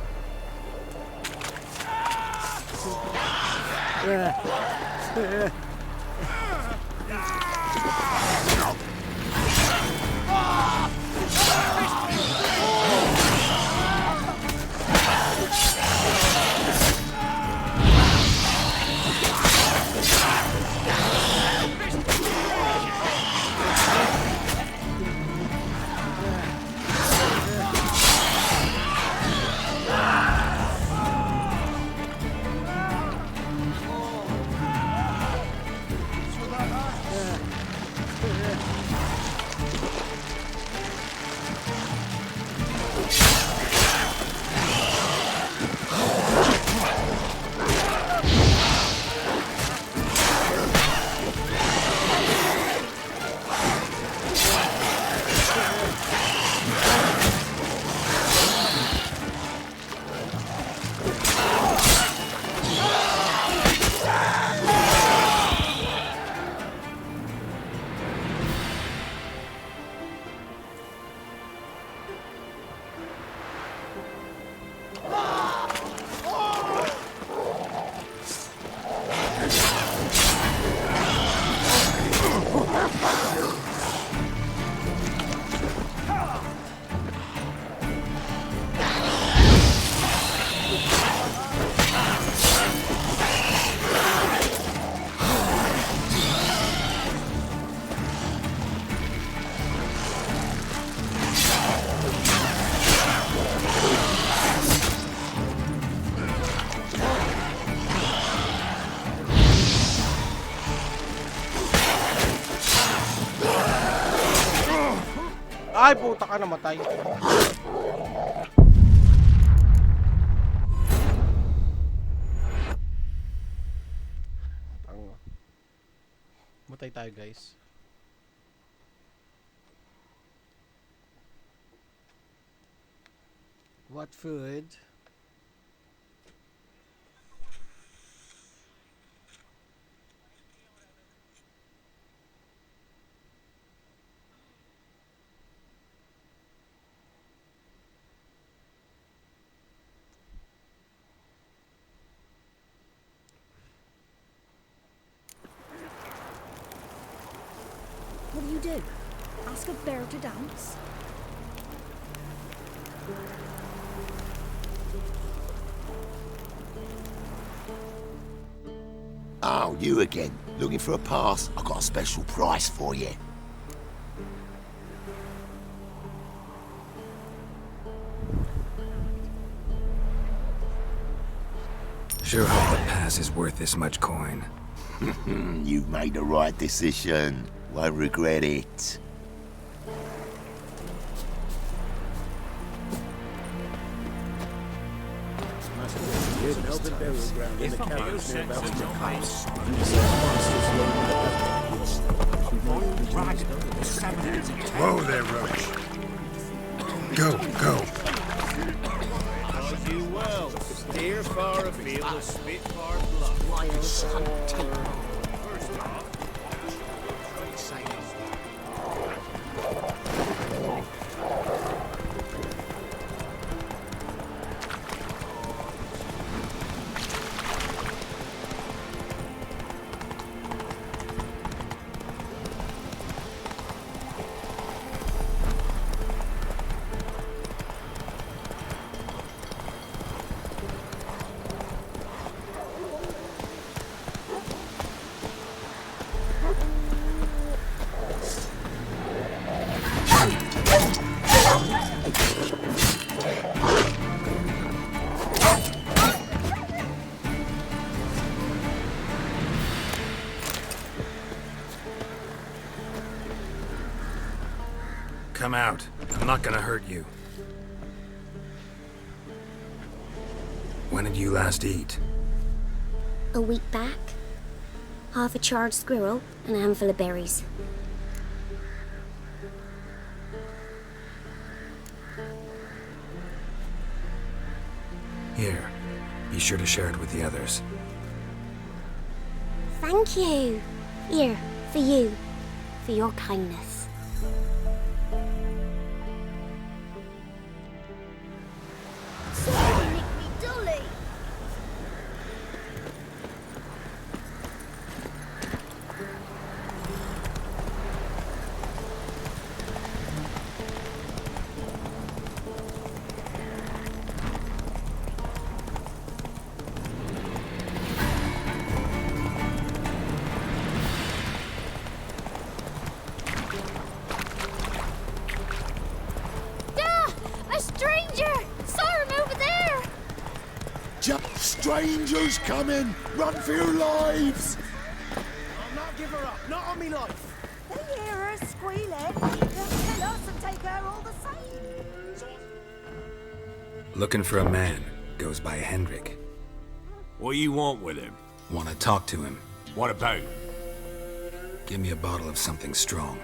Ay, puta ka, namatay. Matay tayo, guys. What food? What do you do? Ask a bear to dance? Oh, you again. Looking for a pass? I got a special price for you. Sure hope the pass is worth this much coin. You've made the right decision. Won't regret it. Whoa there, Roach. Go, go. You well. Steer far afield of Spitfire Bluff. Wild hunting. First off, Come out. I'm not gonna hurt you. When did you last eat? A week back. Half a charred squirrel and a handful of berries. Here. Be sure to share it with the others. Thank you. Here, for you. For your kindness. Strangers coming! Run for your lives! I'll not give her up. Not on me life. They hear her squealing. They'll kill us and take her all the same. Looking for a man. Goes by Hendrik. What do you want with him? Want to talk to him. What about? Give me a bottle of something strong.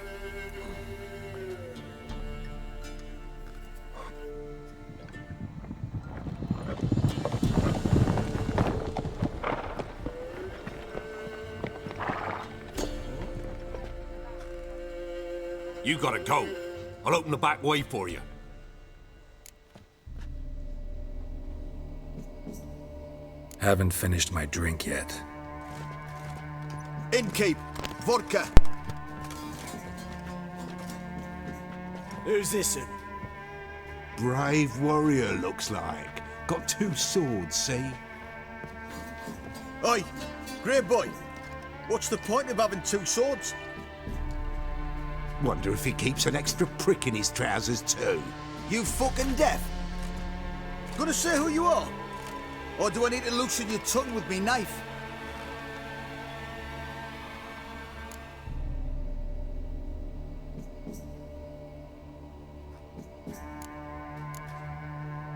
You gotta go. I'll open the back way for you. Haven't finished my drink yet. Innkeep, vodka. Who's this? Brave warrior, looks like. Got 2 swords, see? Oi, Grey Boy. What's the point of having 2 swords? Wonder if he keeps an extra prick in his trousers too. You fucking deaf? Gonna say who you are? Or do I need to loosen your tongue with me knife?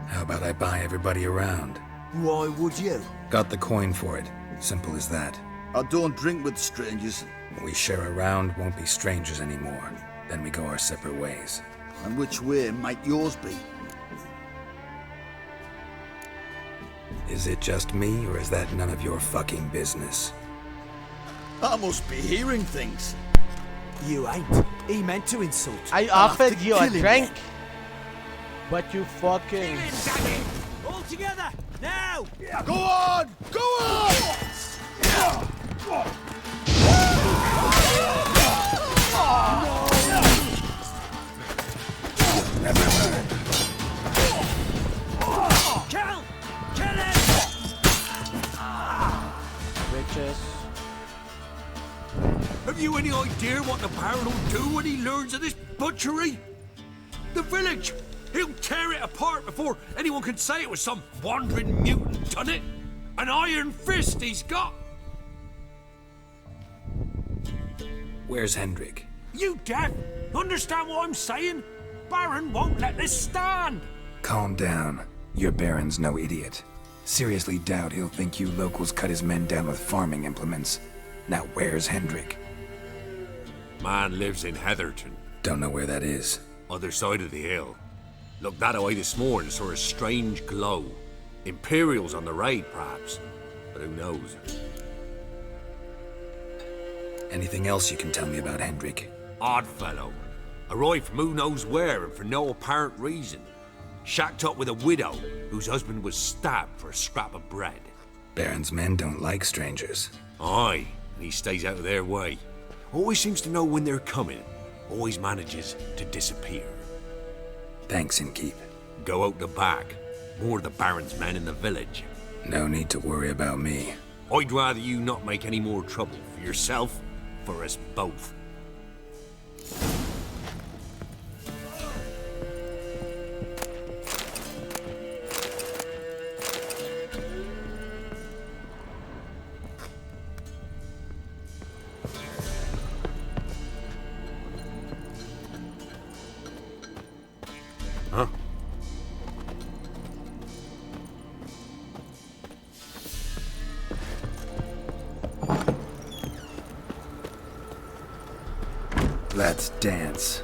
How about I buy everybody around? Why would you? Got the coin for it. Simple as that. I don't drink with strangers. We share a round, won't be strangers anymore. Then we go our separate ways. And which way might yours be? Is it just me, or is that none of your fucking business? I must be hearing things. You ain't. He meant to insult. I I'll have offered to you a kill him. drink, but you fucking... All together, now! Go on! Go on! No! when he learns of this butchery? The village! He'll tear it apart before anyone can say it was some wandering mutant done it. An iron fist he's got! Where's Hendrik? You deaf? Understand what I'm saying? Baron won't let this stand! Calm down. Your Baron's no idiot. Seriously doubt he'll think you locals cut his men down with farming implements. Now where's Hendrik? Man lives in Heatherton. Don't know where that is. Other side of the hill. Looked that away this morning, saw a strange glow. Imperials on the raid, perhaps. But who knows? Anything else you can tell me about Hendrik? Odd fellow. Arrived from who knows where and for no apparent reason. Shacked up with a widow whose husband was stabbed for a scrap of bread. Baron's men don't like strangers. Aye, and he stays out of their way. Always seems to know when they're coming. Always manages to disappear. Thanks, Innkeep. Go out the back. More of the Baron's men in the village. No need to worry about me. I'd rather you not make any more trouble for yourself, for us both. Huh? Let's dance.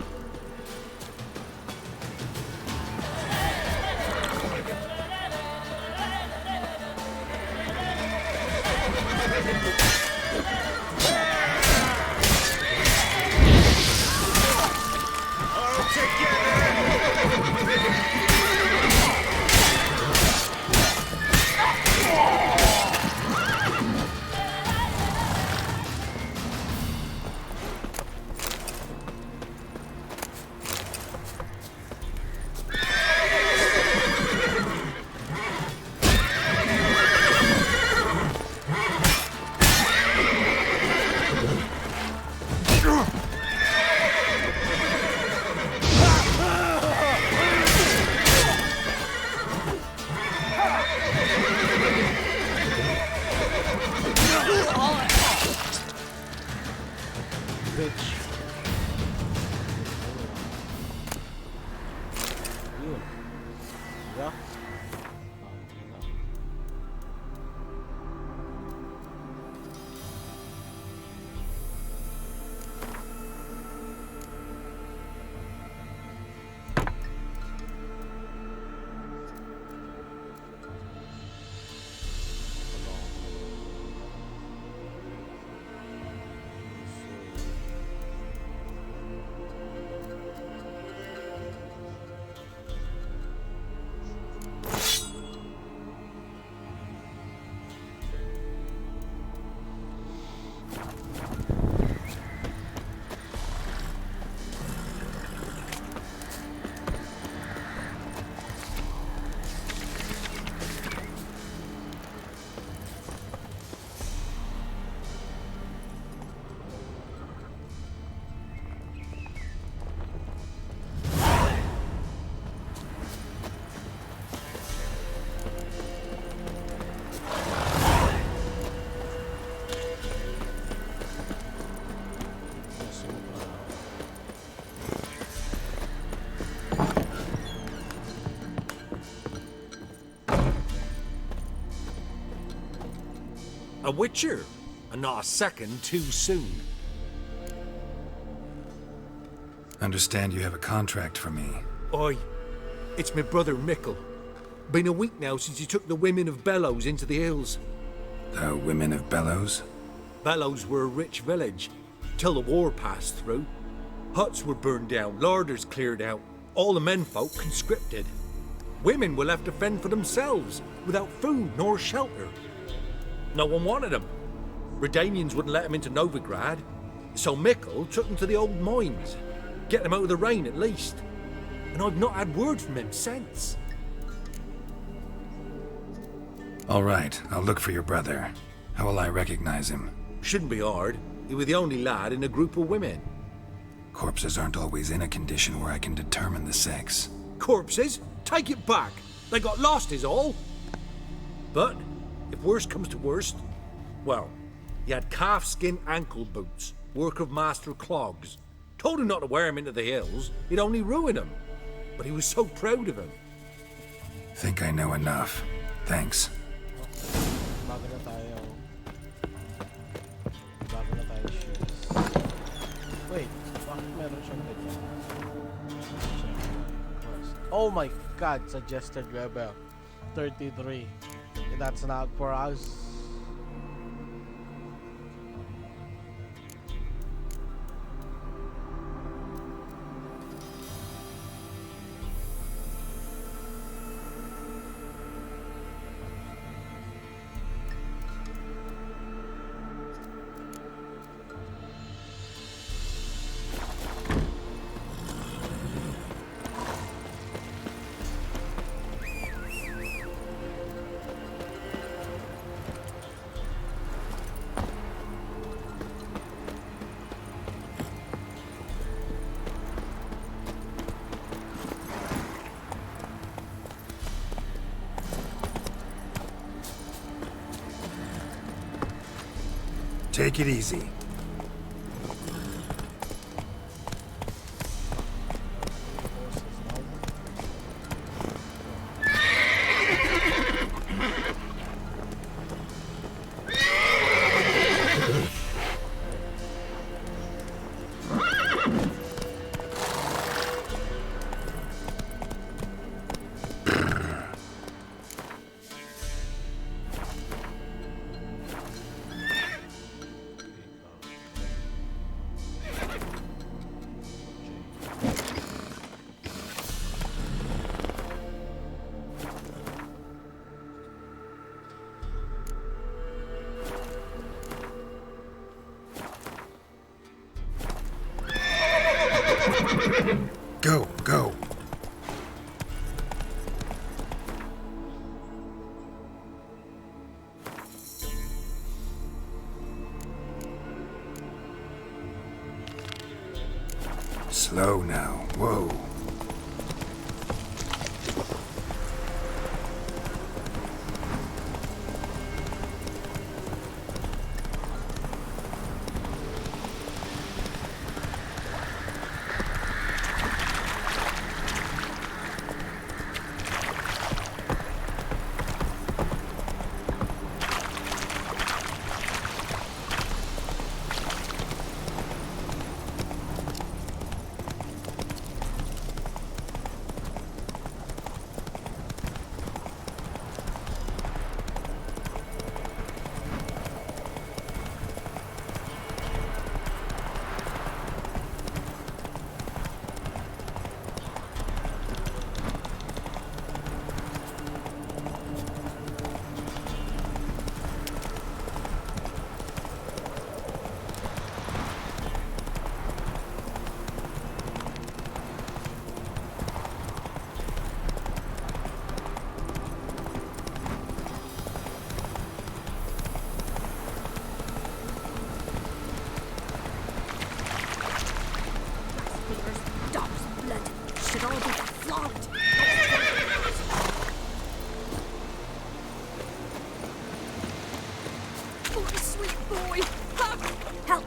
A witcher, and not a second too soon. Understand you have a contract for me. Oi, it's my brother Mickle. Been a week now since he took the women of Bellows into the hills. The women of Bellows? Bellows were a rich village, till the war passed through. Huts were burned down, larders cleared out, all the menfolk conscripted. Women were left to fend for themselves, without food nor shelter. No one wanted them. Redanians wouldn't let them into Novigrad, so Mickle took them to the old mines. Get them out of the rain at least. And I've not had word from him since. All right, I'll look for your brother. How will I recognize him? Shouldn't be hard. He was the only lad in a group of women. Corpses aren't always in a condition where I can determine the sex. Corpses? Take it back. They got lost is all. But, if worst comes to worst, well, he had calfskin ankle boots, work of Master Clogs. Told him not to wear him into the hills, it'd only ruin him. But he was so proud of him. Think I know enough. Thanks. Bago na tayo shoes. Wait, bakit meron siyang ganyan? Oh my god, suggested rebel. 33. That's not for us. Take it easy. Go, go. Slow now. Whoa.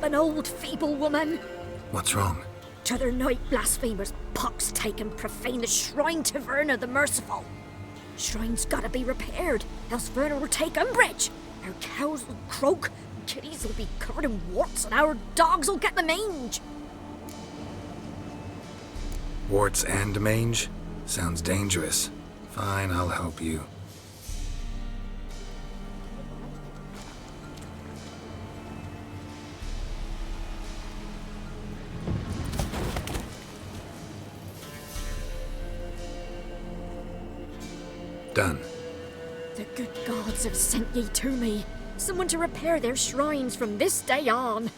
An old feeble woman. What's wrong? T'other night blasphemers pox take and profane the shrine to Verna the Merciful. Shrine's gotta be repaired, else Verna will take umbrage. Our cows will croak, kitties will be covered in warts, and our dogs will get the mange. Warts and mange? Sounds dangerous. Fine, I'll help you. Done. The good gods have sent ye to me. Someone to repair their shrines from this day on.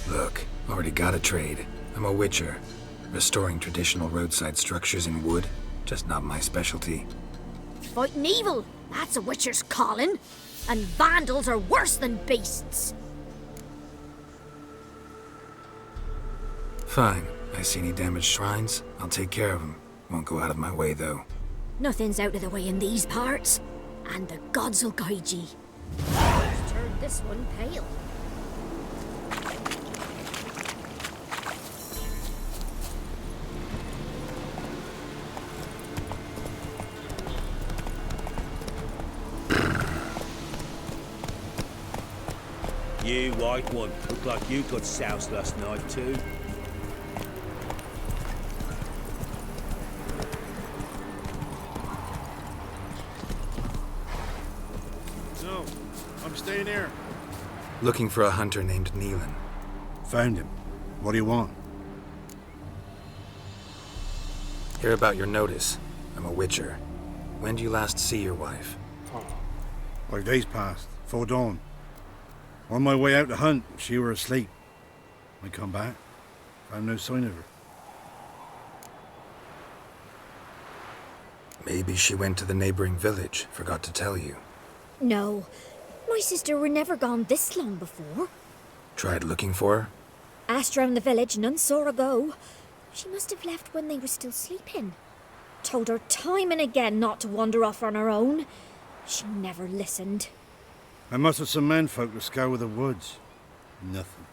Look, already got a trade. I'm a witcher. Restoring traditional roadside structures in wood, just not my specialty. Fighting evil, that's a witcher's calling. And vandals are worse than beasts. Fine. I see any damaged shrines, I'll take care of them. Won't go out of my way, though. Nothing's out of the way in these parts, and the gods will guide ye. Let's turn this one pale. You white one, look like you got soused last night too. So, I'm staying here. Looking for a hunter named Neelan. Found him. What do you want? Hear about your notice. I'm a witcher. When did you last see your wife? 5 days passed, 'fore dawn. On my way out to hunt, she were asleep. I come back, found no sign of her. Maybe she went to the neighboring village, forgot to tell you. No, my sister were never gone this long before. Tried looking for her? Asked round the village, none saw her go. She must have left when they were still sleeping. Told her time and again not to wander off on her own. She never listened. I mustered some menfolk to scour the woods. Nothing.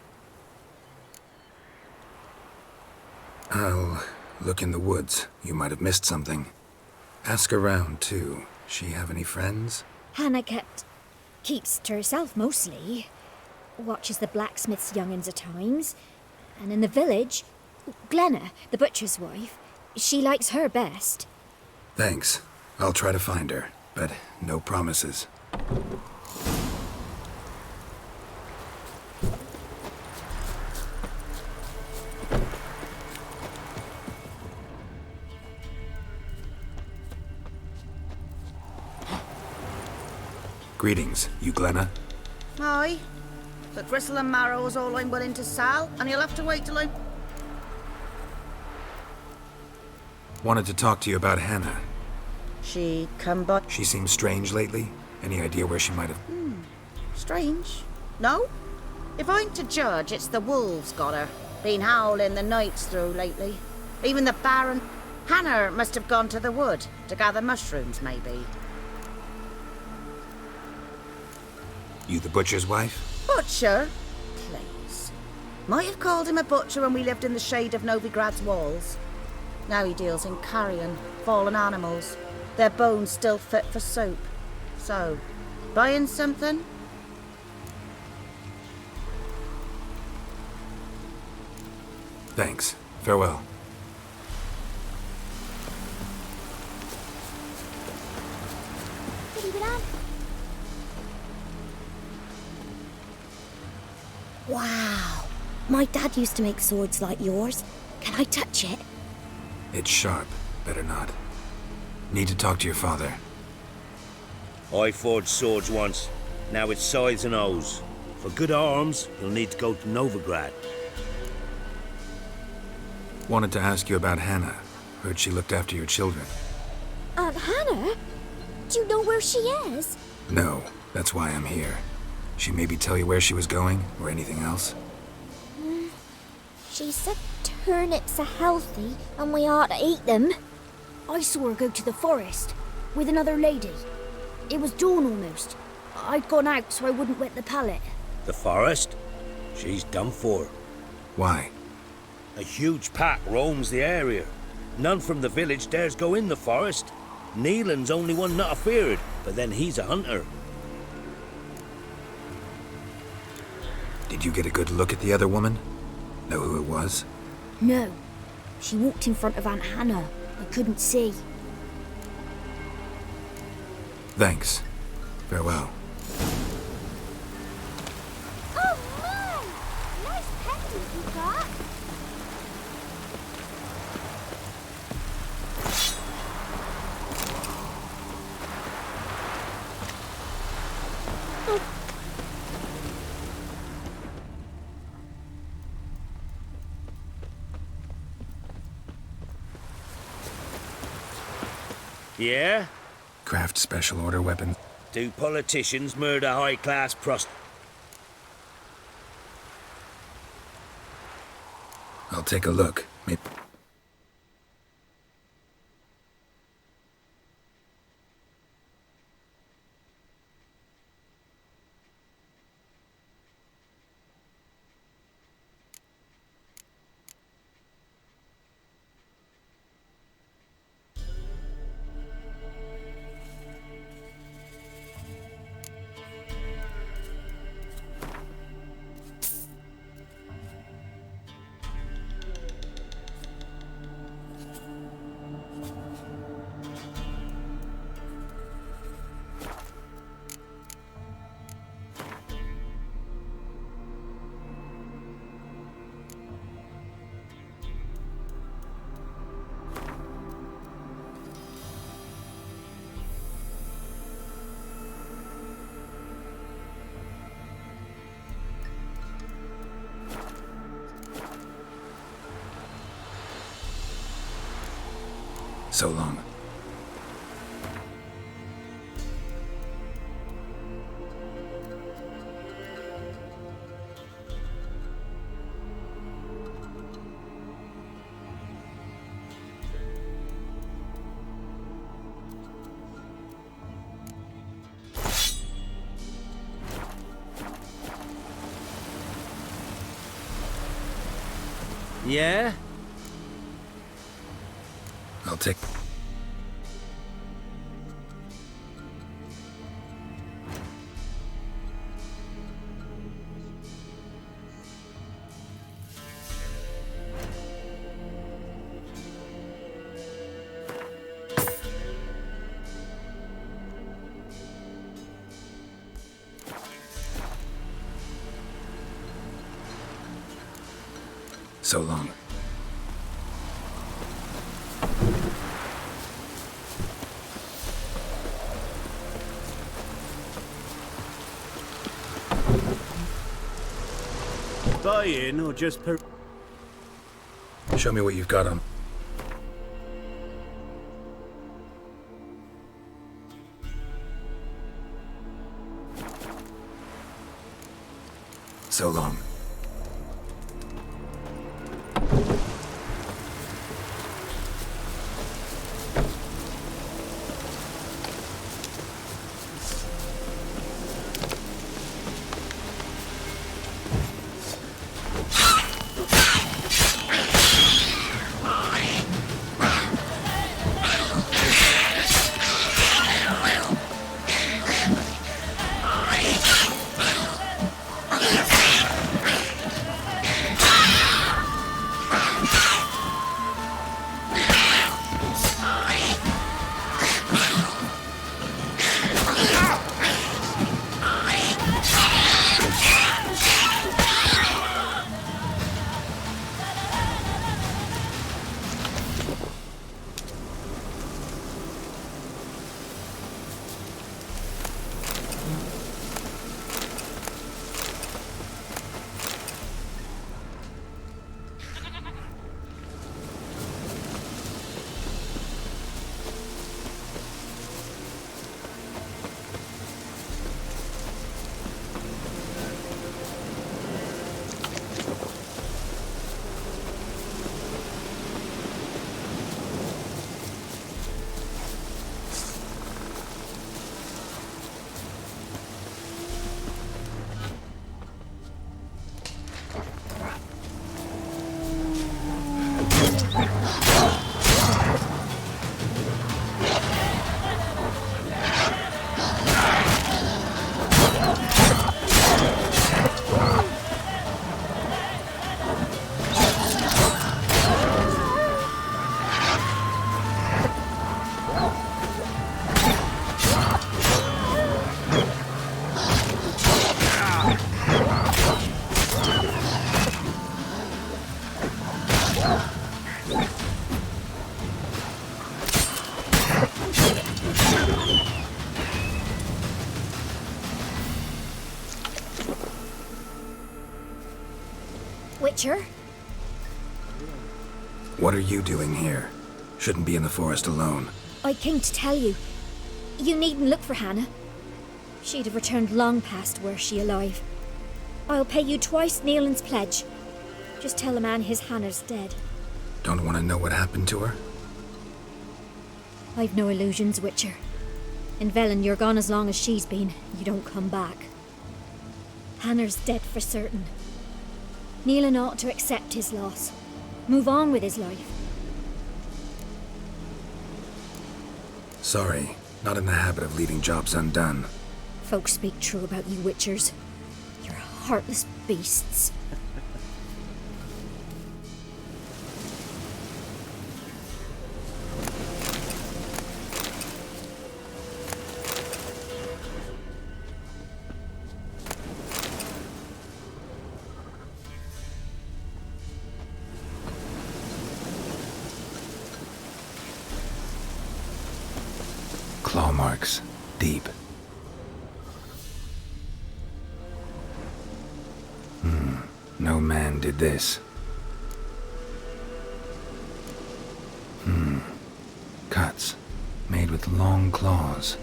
I'll look in the woods. You might have missed something. Ask around, too. She have any friends? Hannah keeps to herself mostly. Watches the blacksmith's young'uns at times. And in the village, Glenna, the butcher's wife, she likes her best. Thanks. I'll try to find her, but no promises. Greetings, you Glenna? Aye. But gristle and marrow is all I'm willing to sell, and you'll have to wait till I'm... Wanted to talk to you about Hannah. She come but... She seems strange lately. Any idea where she might have... Strange. No? If I'm to judge, it's the wolves got her. Been howling the nights through lately. Even the Baron... Hannah must have gone to the wood to gather mushrooms, maybe. You the butcher's wife? Butcher? Please. Might have called him a butcher when we lived in the shade of Novigrad's walls. Now he deals in carrion, fallen animals. Their bones still fit for soup. So, buying something? Thanks. Farewell. Wow. My dad used to make swords like yours. Can I touch it? It's sharp. Better not. Need to talk to your father. I forged swords once. Now it's scythes and hoes. For good arms, you'll need to go to Novigrad. Wanted to ask you about Hannah. Heard she looked after your children. Aunt Hannah? Do you know where she is? No, that's why I'm here. She maybe tell you where she was going, or anything else? She said turnips are healthy and we ought to eat them. I saw her go to the forest with another lady. It was dawn almost. I'd gone out so I wouldn't wet the pallet. The forest? She's done for. Why? A huge pack roams the area. None from the village dares go in the forest. Neelan's only one not afeared, but then he's a hunter. Did you get a good look at the other woman? Know who it was? No. She walked in front of Aunt Hannah. I couldn't see. Thanks. Farewell. Oh, man! Nice pendant you got. Yeah? Craft special order weapons. Do politicians murder high-class take a look. Maybe. So long. Yeah? I'll take... So long. Buy-in or just per... Show me what you've got on. So long. Witcher? What are you doing here? Shouldn't be in the forest alone. I came to tell you. You needn't look for Hannah. She'd have returned long past were she alive. I'll pay you twice Nealon's pledge. Just tell the man his Hannah's dead. Don't want to know what happened to her? I've no illusions, Witcher. In Velen, you're gone as long as she's been. You don't come back. Hannah's dead for certain. Nealon ought to accept his loss. Move on with his life. Sorry, not in the habit of leaving jobs undone. Folks speak true about you Witchers. You're heartless beasts. Claw marks. Deep. No man did this. Cuts. Made with long claws.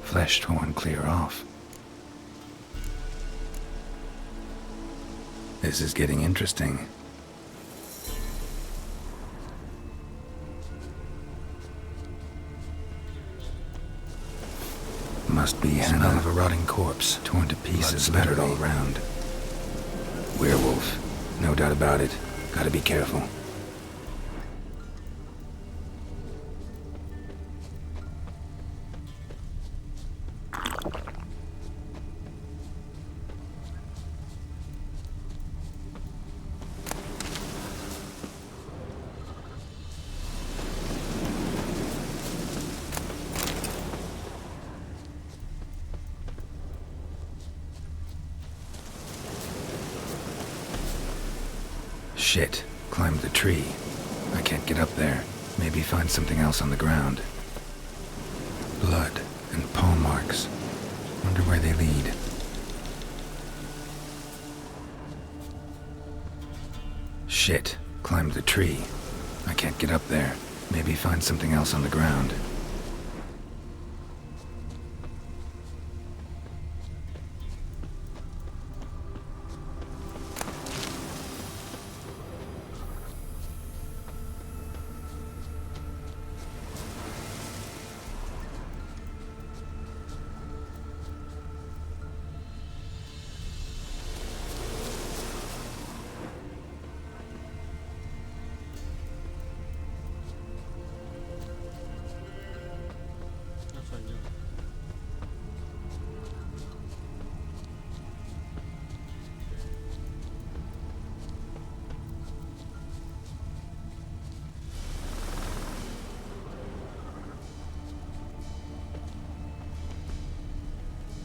Flesh torn clear off. This is getting interesting. Must be Hannah. Smell of a rotting corpse, torn to pieces, littered all around. Werewolf. No doubt about it. Gotta be careful. Shit. Climbed the tree. I can't get up there. Maybe find something else on the ground. Blood and paw marks. Wonder where they lead. Shit. Climbed the tree. I can't get up there. Maybe find something else on the ground.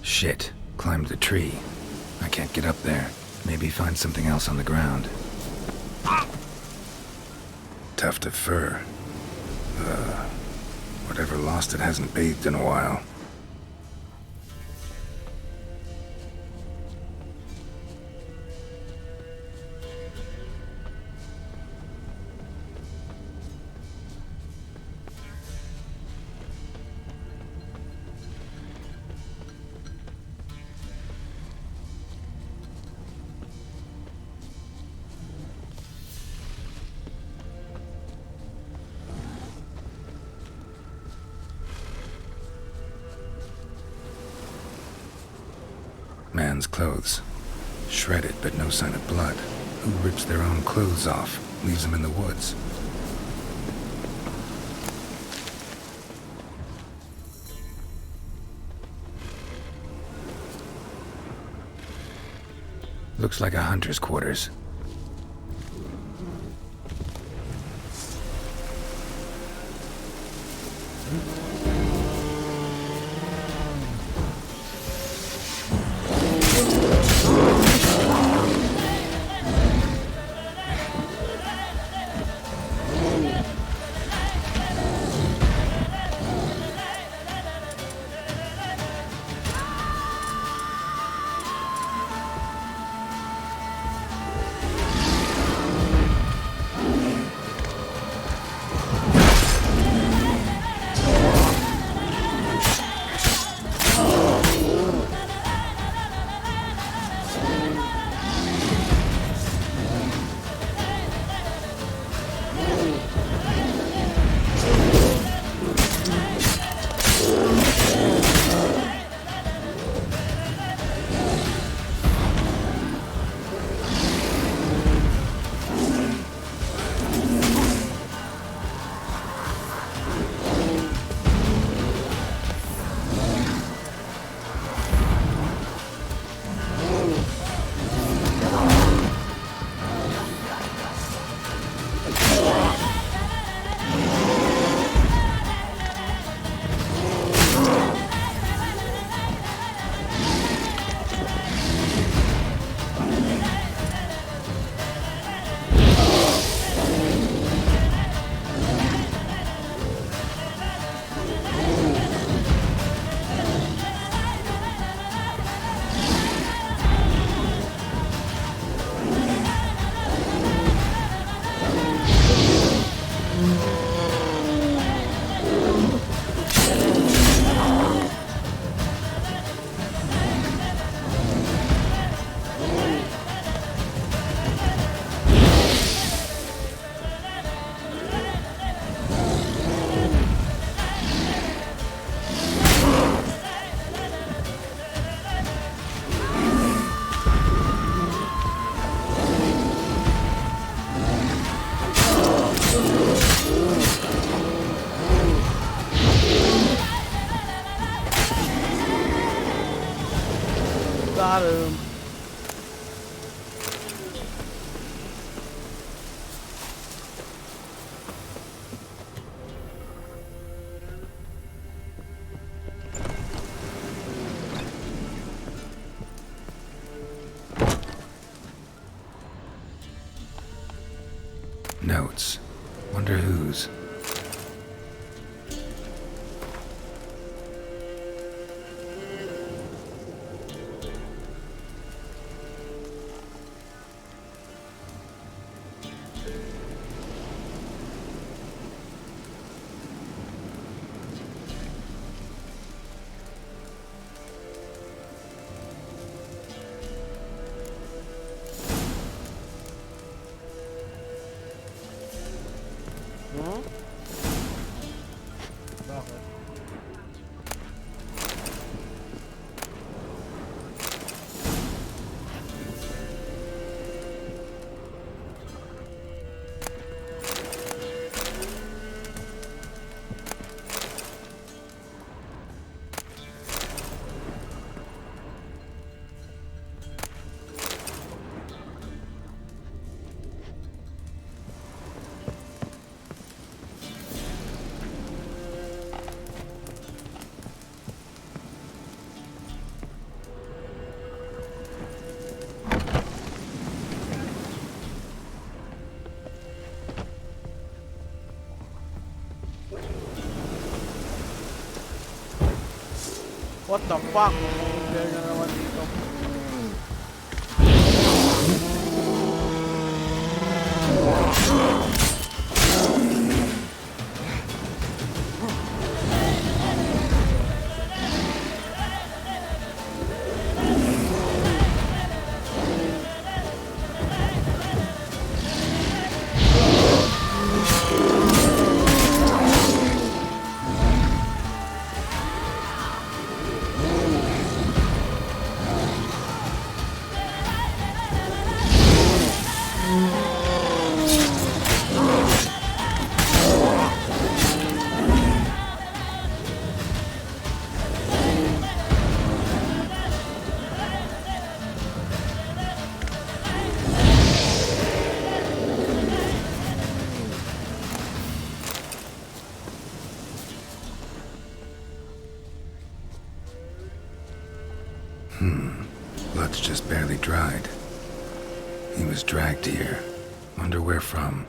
Shit. Climbed the tree. I can't get up there. Maybe find something else on the ground. Tuft of fur. Whatever lost it hasn't bathed in a while. Man's clothes. Shredded, but no sign of blood. Who rips their own clothes off, leaves them in the woods? Looks like a hunter's quarters. Got him. Notes. Wonder whose. Hmm? Bakit? What the fuck? There na naman dito. Blood's just barely dried. He was dragged here. Wonder where from.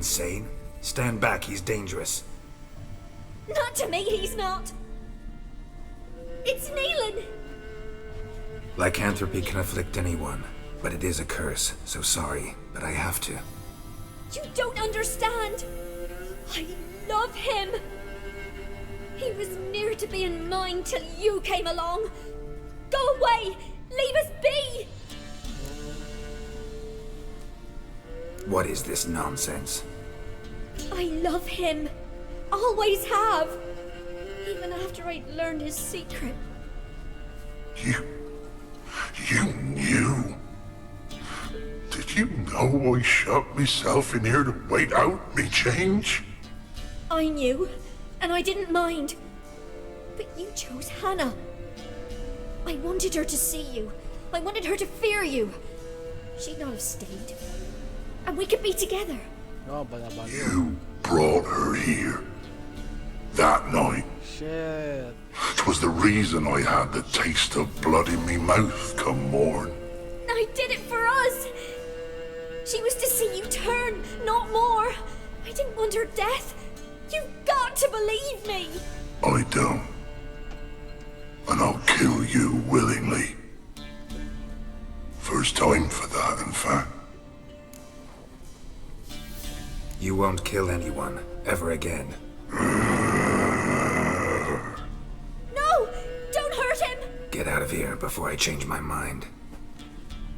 insane? Stand back, he's dangerous. Not to me, he's not. It's Neelan. Lycanthropy can afflict anyone, but it is a curse, so sorry, but I have to. You don't understand. I love him. He was near to being mine till you came along. Go away! Leave us be! What is this nonsense? I love him. Always have. Even after I'd learned his secret. You knew? Did you know I shut myself in here to wait out me change? I knew, and I didn't mind. But you chose Hannah. I wanted her to see you. I wanted her to fear you. She'd not have stayed. And we could be together. You brought her here. That night. Shit. It was the reason I had the taste of blood in me mouth come morn. I did it for us. She was to see you turn, not more. I didn't want her death. You've got to believe me. I don't. And I'll kill you willingly. First time for that, in fact. You won't kill anyone, ever again. No! Don't hurt him! Get out of here before I change my mind.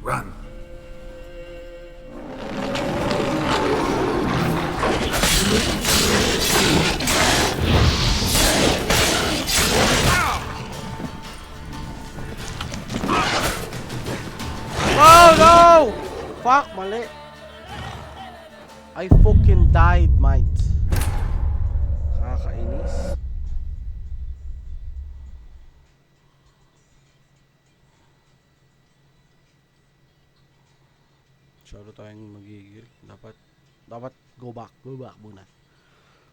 Run. Oh no! Fuck, mali. I fucking died, mate. Kakainis. Masyado tayong magigil. Dapat go back muna.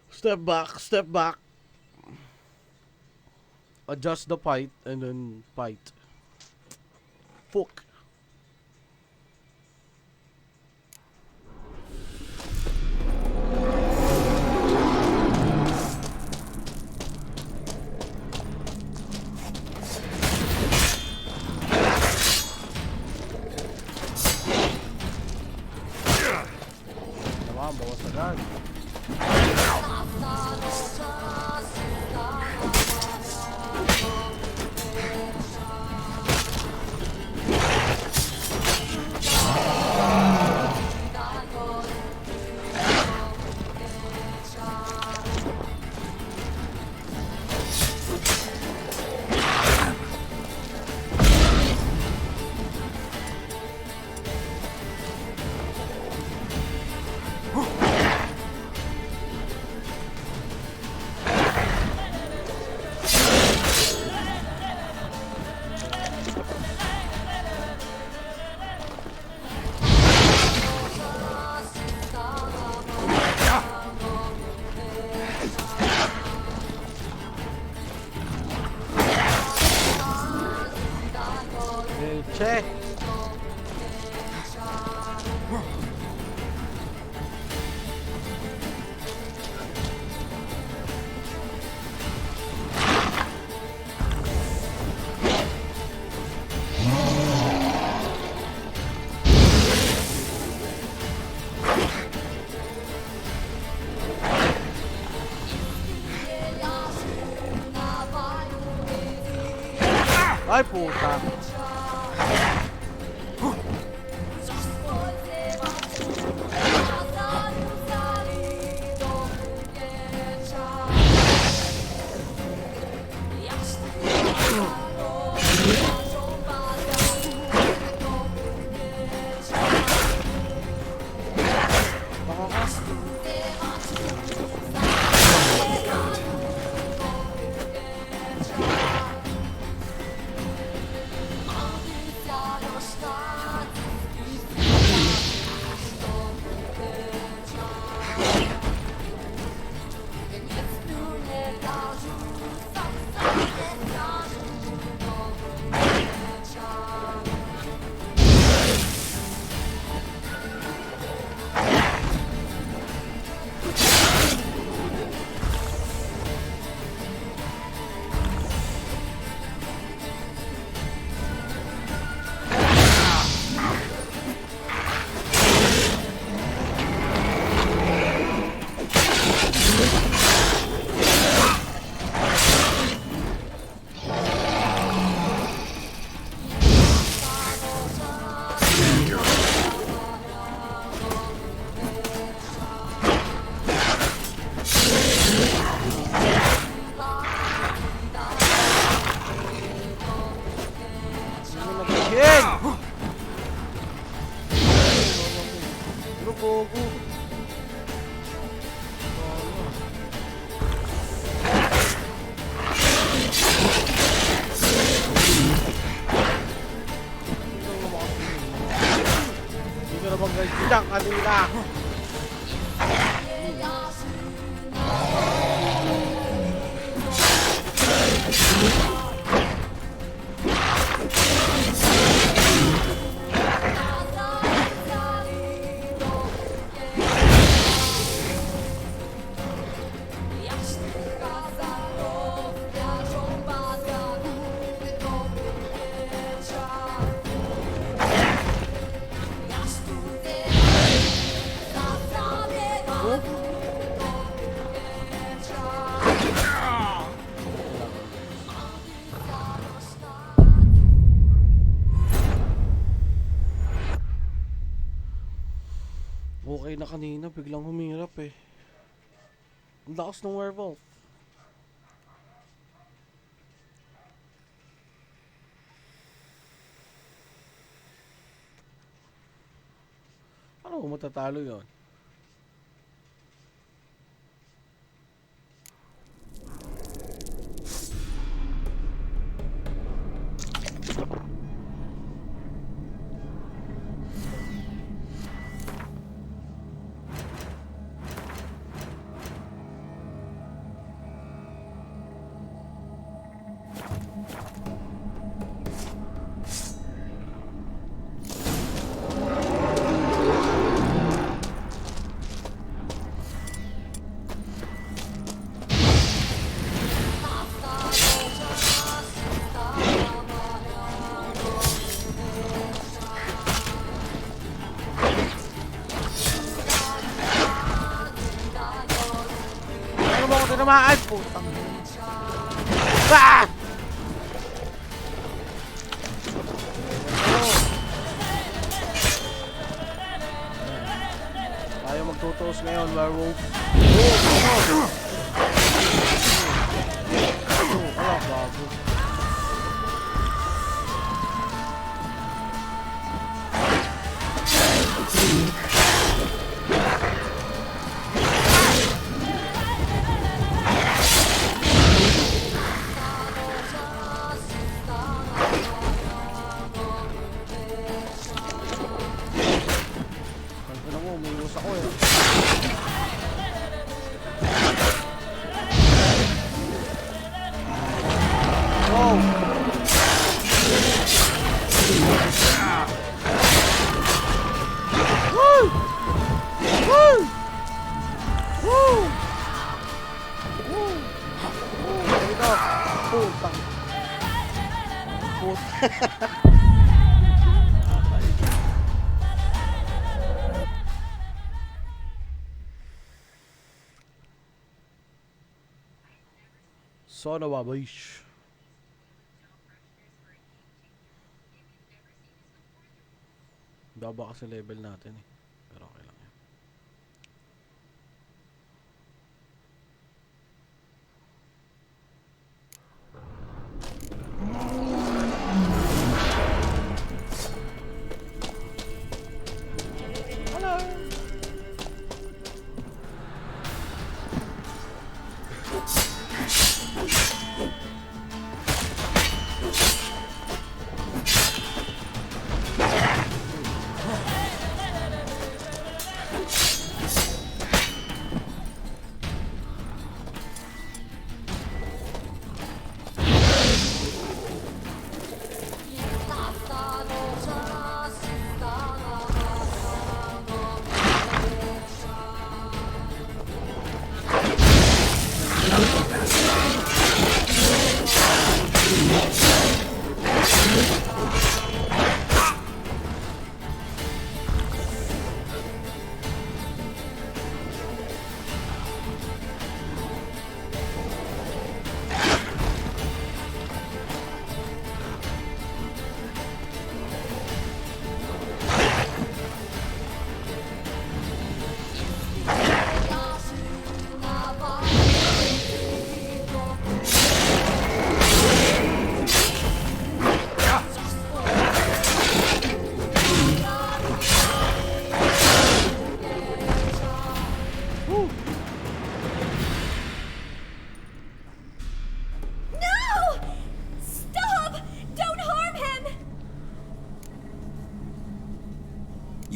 Step back. Adjust the fight and then fight. Fuck. Bawas agad. Che. Ay, puta. King! Ano bogo? Hindi ko naman guys bilang kanina. Okay na kanina, biglang humirap eh. Ang lakas ng werewolf. Ano kung matatalo yun? Tinamaan! Putang. Ah! Tayo magtutuos ngayon, werewolf. Ala, bago. Son of a bitch. Baba kasi level natin eh. Pero okay lang yan. Hello.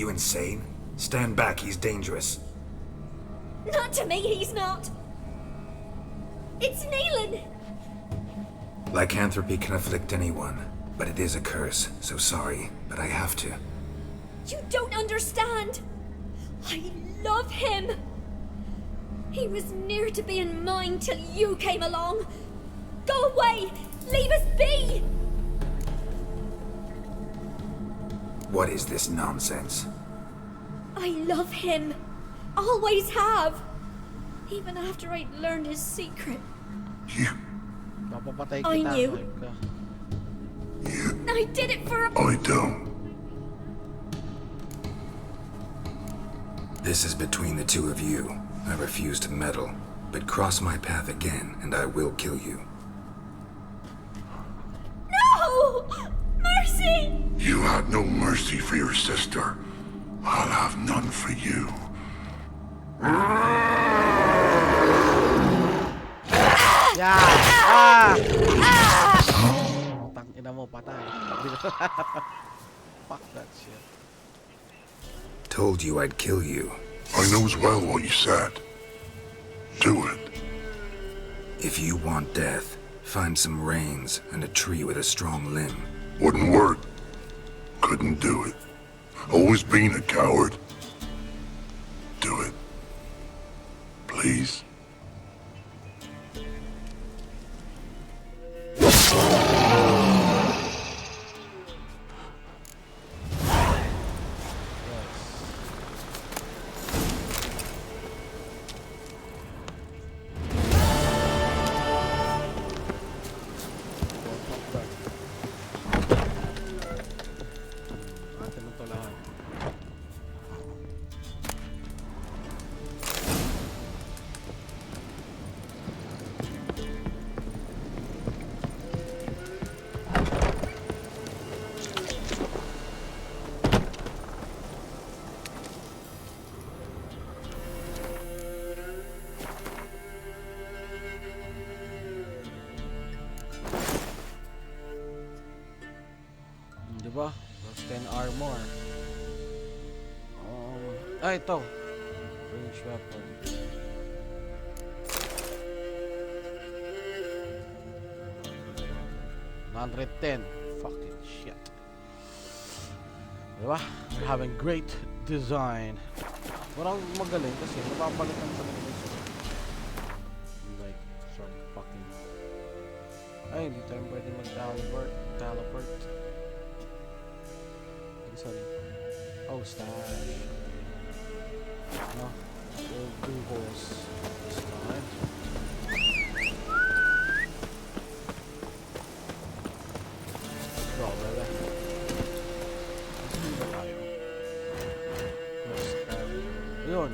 you insane? Stand back, he's dangerous. Not to me, he's not. It's Neelan. Lycanthropy can afflict anyone, but it is a curse, so sorry, but I have to. You don't understand. I love him. He was near to being mine till you came along. Go away! Leave us be! What is this nonsense? I love him. Always have. Even after I'd learned his secret. Mapapatay I kita. knew. Mike. I did it for a... I don't. This is between the two of you. I refuse to meddle, but cross my path again and I will kill you. No! Mercy! You had no mercy for your sister. I'll have none for you. Tang ina mo, patay. Fuck that shit. Told you I'd kill you. I knows well what you said. Do it. If you want death, find some reins and a tree with a strong limb. Wouldn't work. Couldn't do it. Always been a coward. Do it. Please. Natin ito lahat. Diba? Plus 10 armor. Ito. Range weapon. $110. Fucking shit. Diba? We're having great design. Parang magaling kasi napapalitan sa mga like some fucking... Ay, hindi tayo pwede mag-teleport. Sorry. Oh, stash. No. We'll do holes this time. Go, brother. Saan ba tayo? Yun.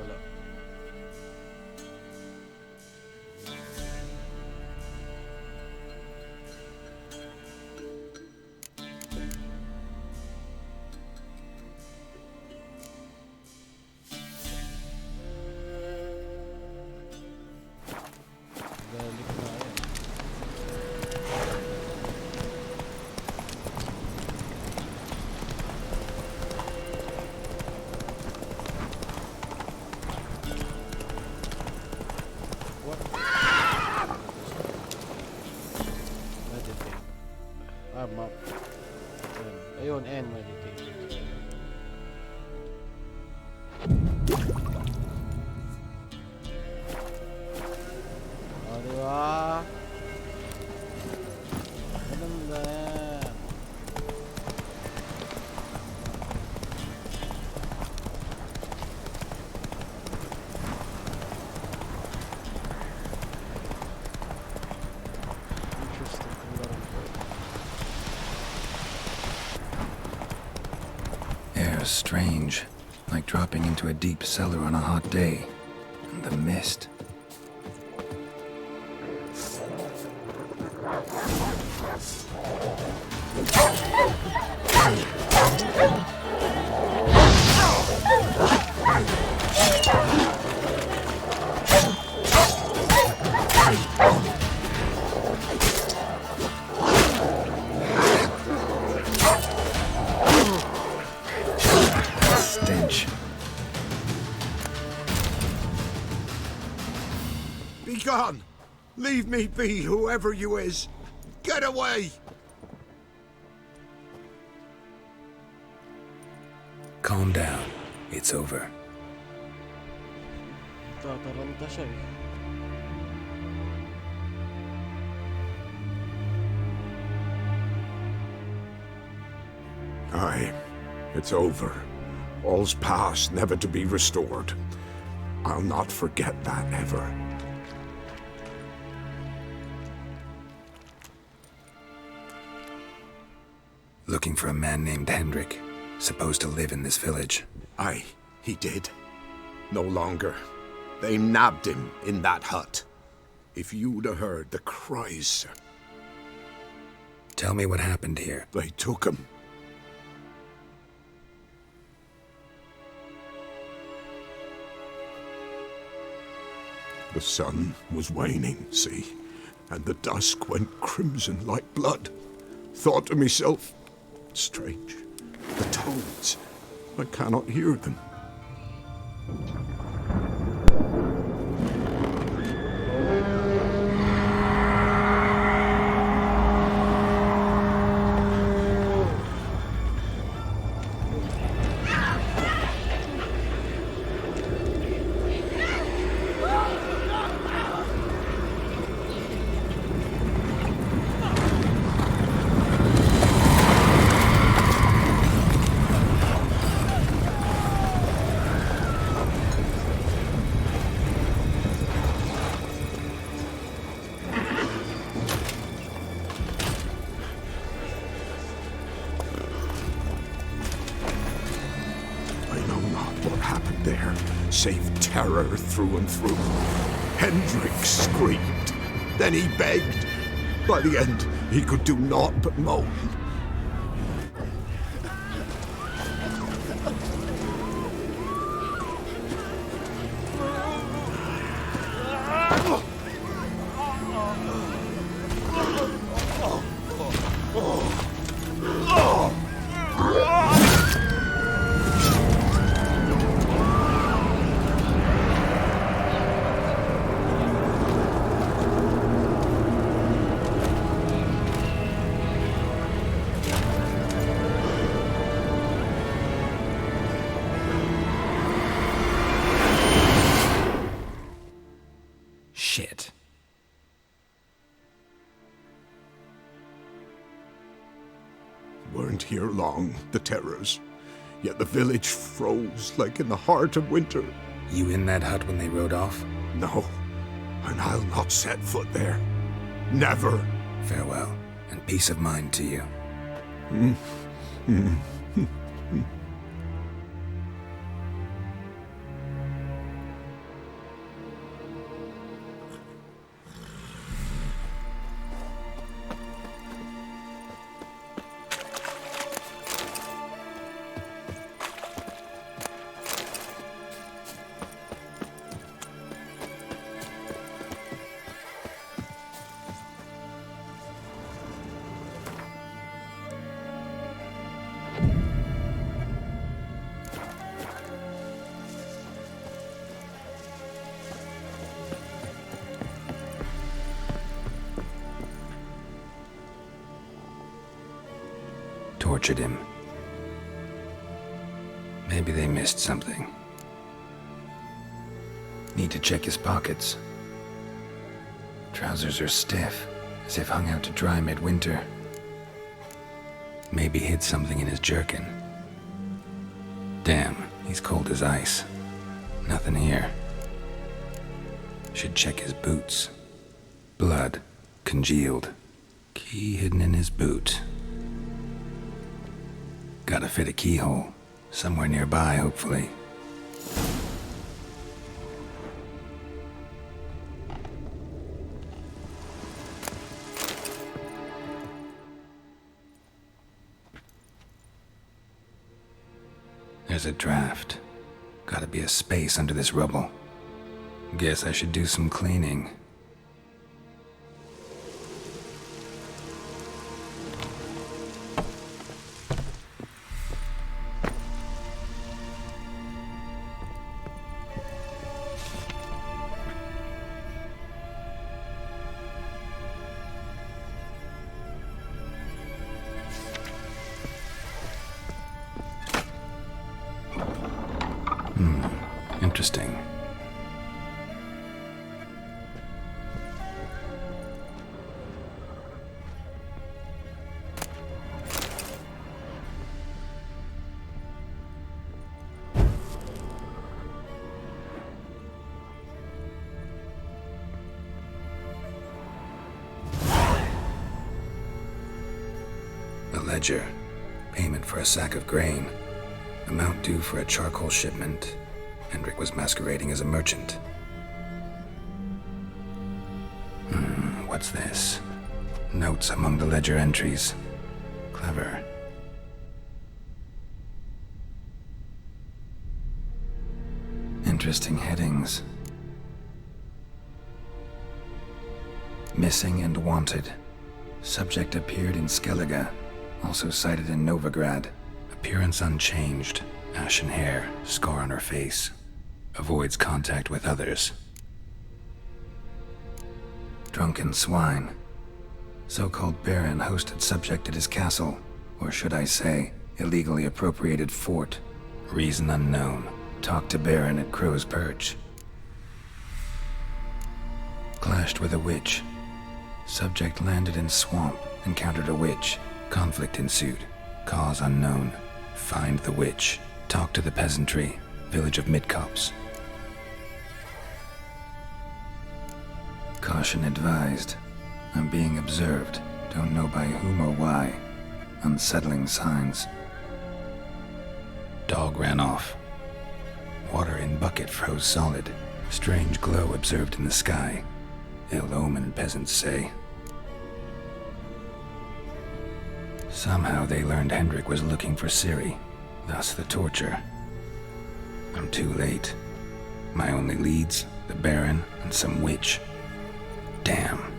Wala. Balik na yan. What? Meditate. Map. Ayun, and meditate. Diba? Maganda yan. Interesting. Air's strange, like dropping into a deep cellar on a hot day. And the mist. done. Leave me be, whoever you is. Get away! Calm down. It's over. Tataranta siya eh. Aye, it's over. All's past, never to be restored. I'll not forget that ever. Looking for a man named Hendrik, supposed to live in this village. Aye, he did. No longer. They nabbed him in that hut. If you'd have heard the cries, sir. Tell me what happened here. They took him. The sun was waning, see, and the dusk went crimson like blood. Thought to myself, strange, the toads, I cannot hear them. Save terror through and through. Hendrik screamed. Then he begged. By the end, he could do naught but moan. Shit. Weren't here long, the terrors. Yet the village froze like in the heart of winter. You in that hut when they rode off? No, and I'll not set foot there. Never. Farewell, and peace of mind to you. Tortured him. Maybe they missed something. Need to check his pockets. Trousers are stiff, as if hung out to dry midwinter. Maybe hid something in his jerkin. Damn, he's cold as ice. Nothing here. Should check his boots. Blood, congealed. Key hidden in his boot. Gotta fit a keyhole. Somewhere nearby, hopefully. There's a draft. Gotta be a space under this rubble. Guess I should do some cleaning. interesting. A ledger. Payment for a sack of grain. Amount due for a charcoal shipment. Hendrik was masquerading as a merchant. What's this? Notes among the ledger entries. Clever. Interesting headings. Missing and wanted. Subject appeared in Skellige. Also sighted in Novigrad. Appearance unchanged. Ashen hair, scar on her face. Avoids contact with others. Drunken swine. So-called Baron hosted subject at his castle. Or should I say, illegally appropriated fort. Reason unknown. Talked to Baron at Crow's Perch. Clashed with a witch. Subject landed in swamp. Encountered a witch. Conflict ensued. Cause unknown. Find the witch. Talk to the peasantry. Village of Midcopse. Caution advised. I'm being observed. Don't know by whom or why. Unsettling signs. Dog ran off. Water in bucket froze solid. Strange glow observed in the sky. Ill omen, peasants say. Somehow they learned Hendrik was looking for Ciri. Thus the torture. I'm too late. My only leads, the Baron and some witch. Damn.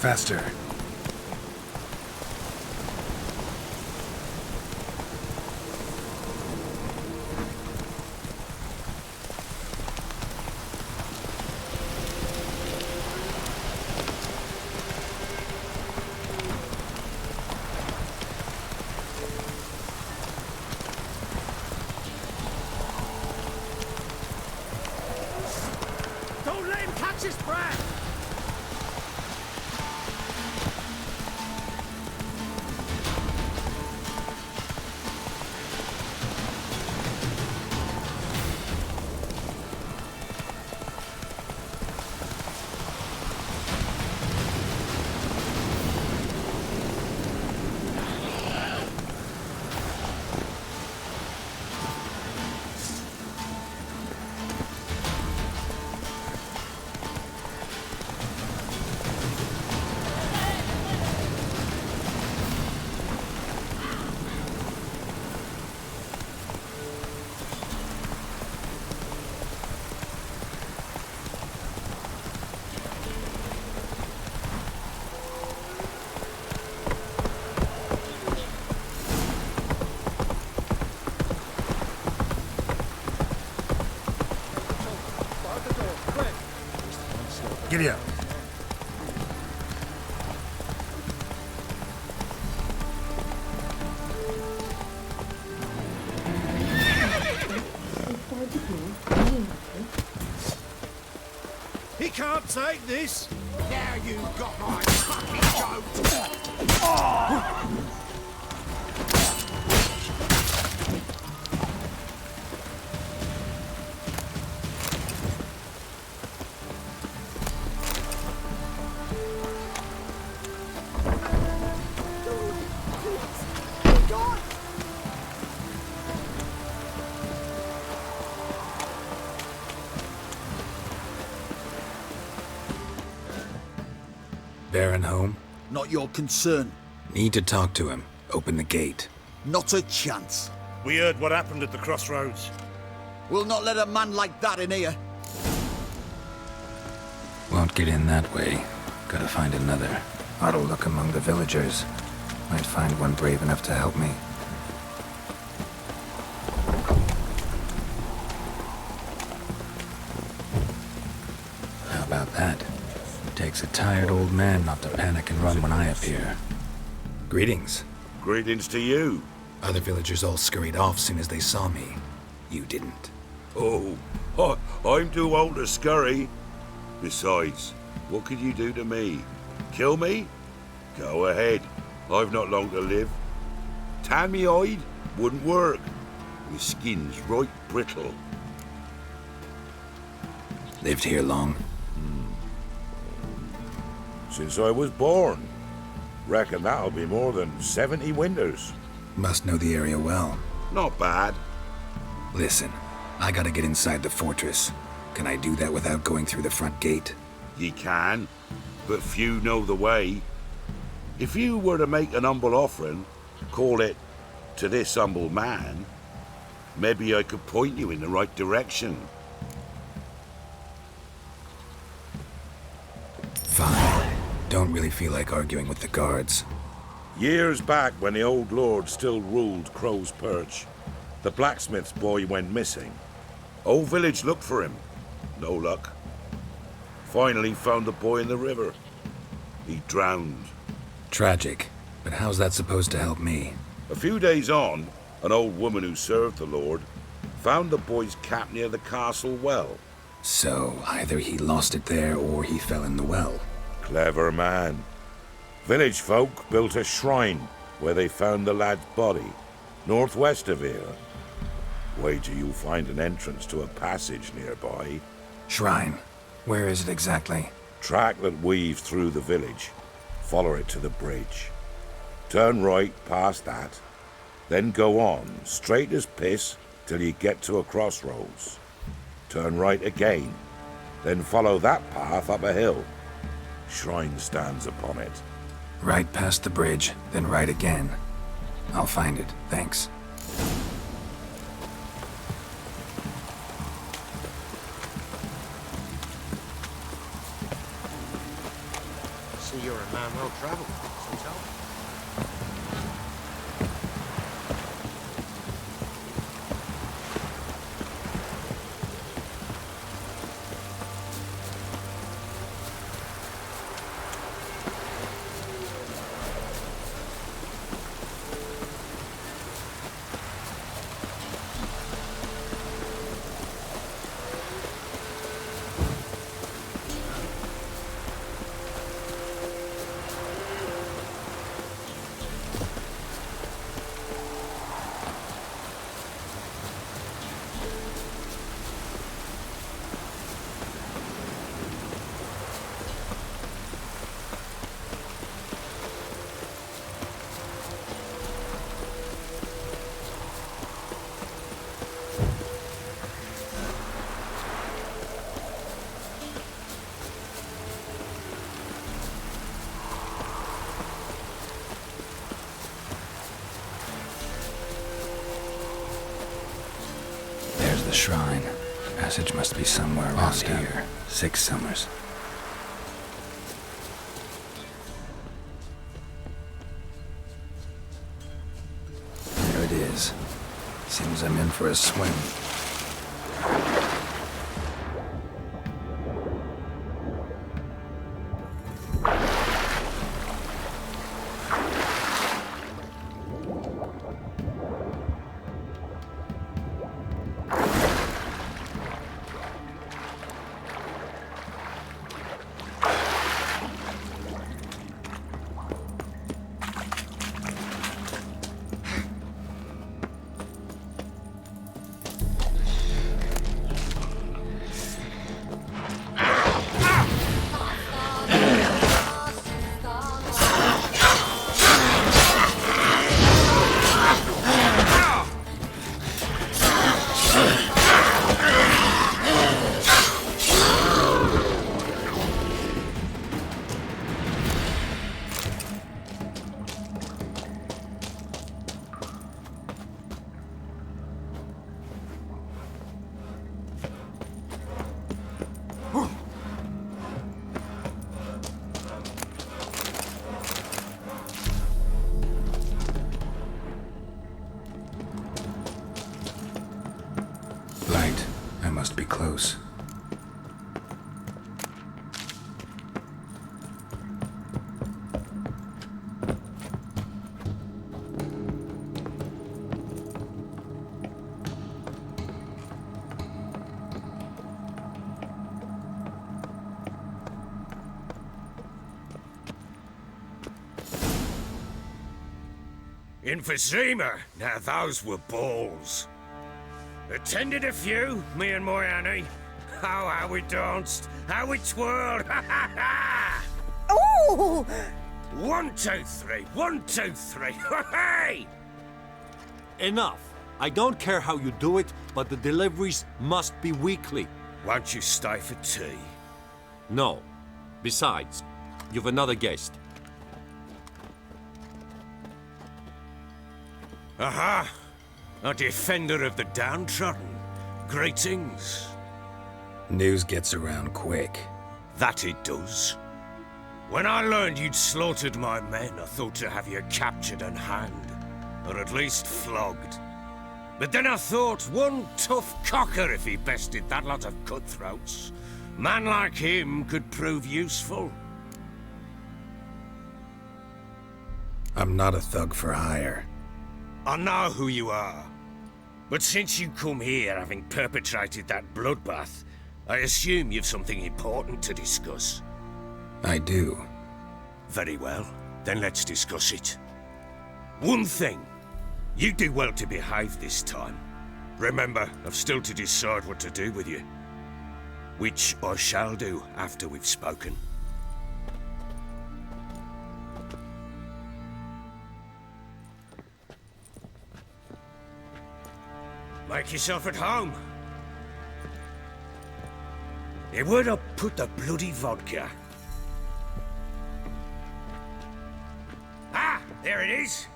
Faster. Don't let him catch his breath! Giddy up. He can't take this. Now you've got my fucking goat! Baron home? Not your concern. Need to talk to him. Open the gate. Not a chance. We heard what happened at the crossroads. We'll not let a man like that in here. Won't get in that way. Gotta find another. Ought to look among the villagers. Might find one brave enough to help me. How about that? Takes a tired old man not to panic and run when I appear. Greetings. Greetings to you. Other villagers all scurried off soon as they saw me. You didn't. Oh, I'm too old to scurry. Besides, what could you do to me? Kill me? Go ahead. I've not long to live. Tan me hide? Wouldn't work. My skin's right brittle. Lived here long? Since I was born. Reckon that'll be more than 70 winters. Must know the area well. Not bad. Listen, I gotta get inside the fortress. Can I do that without going through the front gate? Ye can, but few know the way. If you were to make an humble offering, call it, to this humble man, maybe I could point you in the right direction. Fine. Don't really feel like arguing with the guards. Years back, when the old lord still ruled Crow's Perch, the blacksmith's boy went missing. Whole village looked for him. No luck. Finally found the boy in the river. He drowned. Tragic. But how's that supposed to help me? A few days on, an old woman who served the lord found the boy's cap near the castle well. So, either he lost it there or he fell in the well. Clever man. Village folk built a shrine where they found the lad's body, northwest of here. Wait till you find an entrance to a passage nearby. Shrine? Where is it exactly? Track that weaves through the village. Follow it to the bridge. Turn right past that. Then go on, straight as piss, till you get to a crossroads. Turn right again. Then follow that path up a hill. Shrine stands upon it. Right past the bridge, then right again. I'll find it, thanks. See, you're a man well traveled, so tell me. The shrine. Passage must be somewhere around here. 6 summers. There it is. Seems I'm in for a swim. close. Emphysema, now those were balls. Attended a few, me and my Annie. Oh, how we danced, how we twirled, ha ha ha! Oh! 1, 2, 3, 1, 2, 3, hey! Enough. I don't care how you do it, but the deliveries must be weekly. Won't you stay for tea? No. Besides, you've another guest. Aha! A defender of the downtrodden. Greetings. News gets around quick. That it does. When I learned you'd slaughtered my men, I thought to have you captured and hanged. Or at least flogged. But then I thought, one tough cocker if he bested that lot of cutthroats. Man like him could prove useful. I'm not a thug for hire. I know who you are. But since you come here having perpetrated that bloodbath, I assume you've something important to discuss. I do. Very well. Then let's discuss it. One thing. You do well to behave this time. Remember, I've still to decide what to do with you. Which I shall do after we've spoken. Make yourself at home. Hey, where'd I put the bloody vodka? Ah, there it is.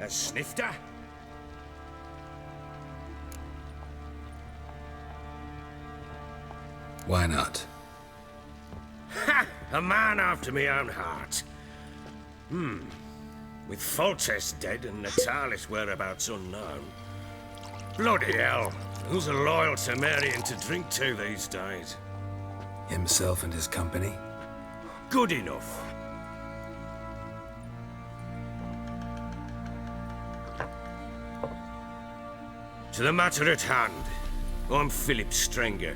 A snifter. Why not? Ha! A man after my own heart. With Foltest dead and Natalis' whereabouts unknown. Bloody hell. Who's a loyal Temerian to drink to these days? Himself and his company? Good enough. To the matter at hand. I'm Philip Strenger.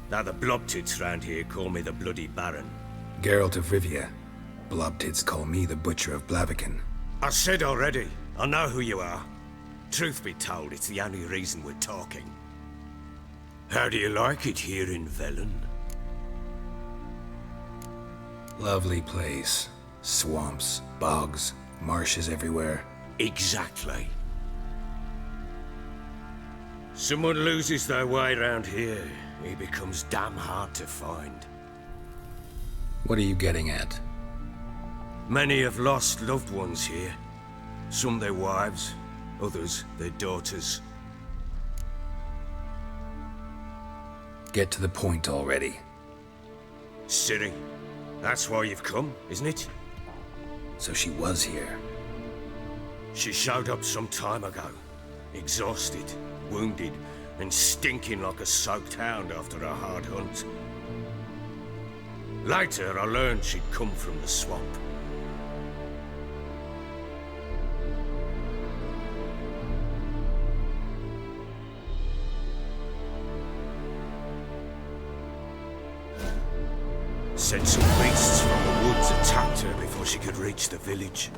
Now the Blobtids round here call me the Bloody Baron. Geralt of Rivia. Blobtids call me the Butcher of Blaviken. I said already, I know who you are. Truth be told, it's the only reason we're talking. How do you like it here in Velen? Lovely place. Swamps, bogs, marshes everywhere. Exactly. Someone loses their way around here, he becomes damn hard to find. What are you getting at? Many have lost loved ones here. Some their wives, others their daughters. Get to the point already. Ciri, that's why you've come, isn't it? So she was here. She showed up some time ago. Exhausted, wounded, and stinking like a soaked hound after a hard hunt. Later, I learned she'd come from the swamp. Said some beasts from the woods attacked her before she could reach the village.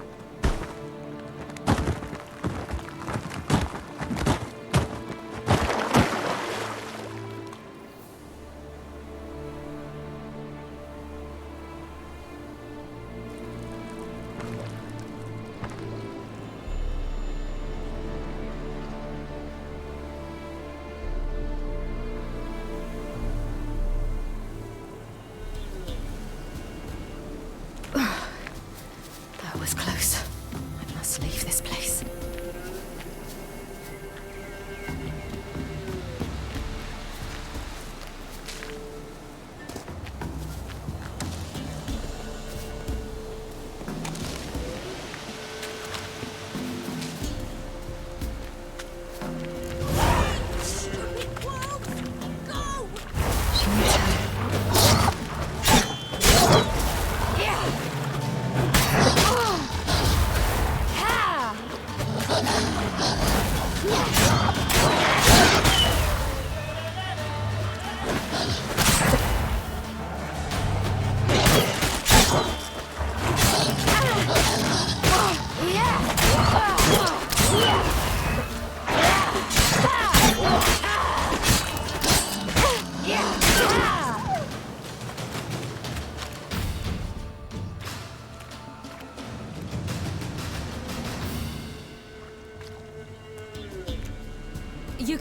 That was close.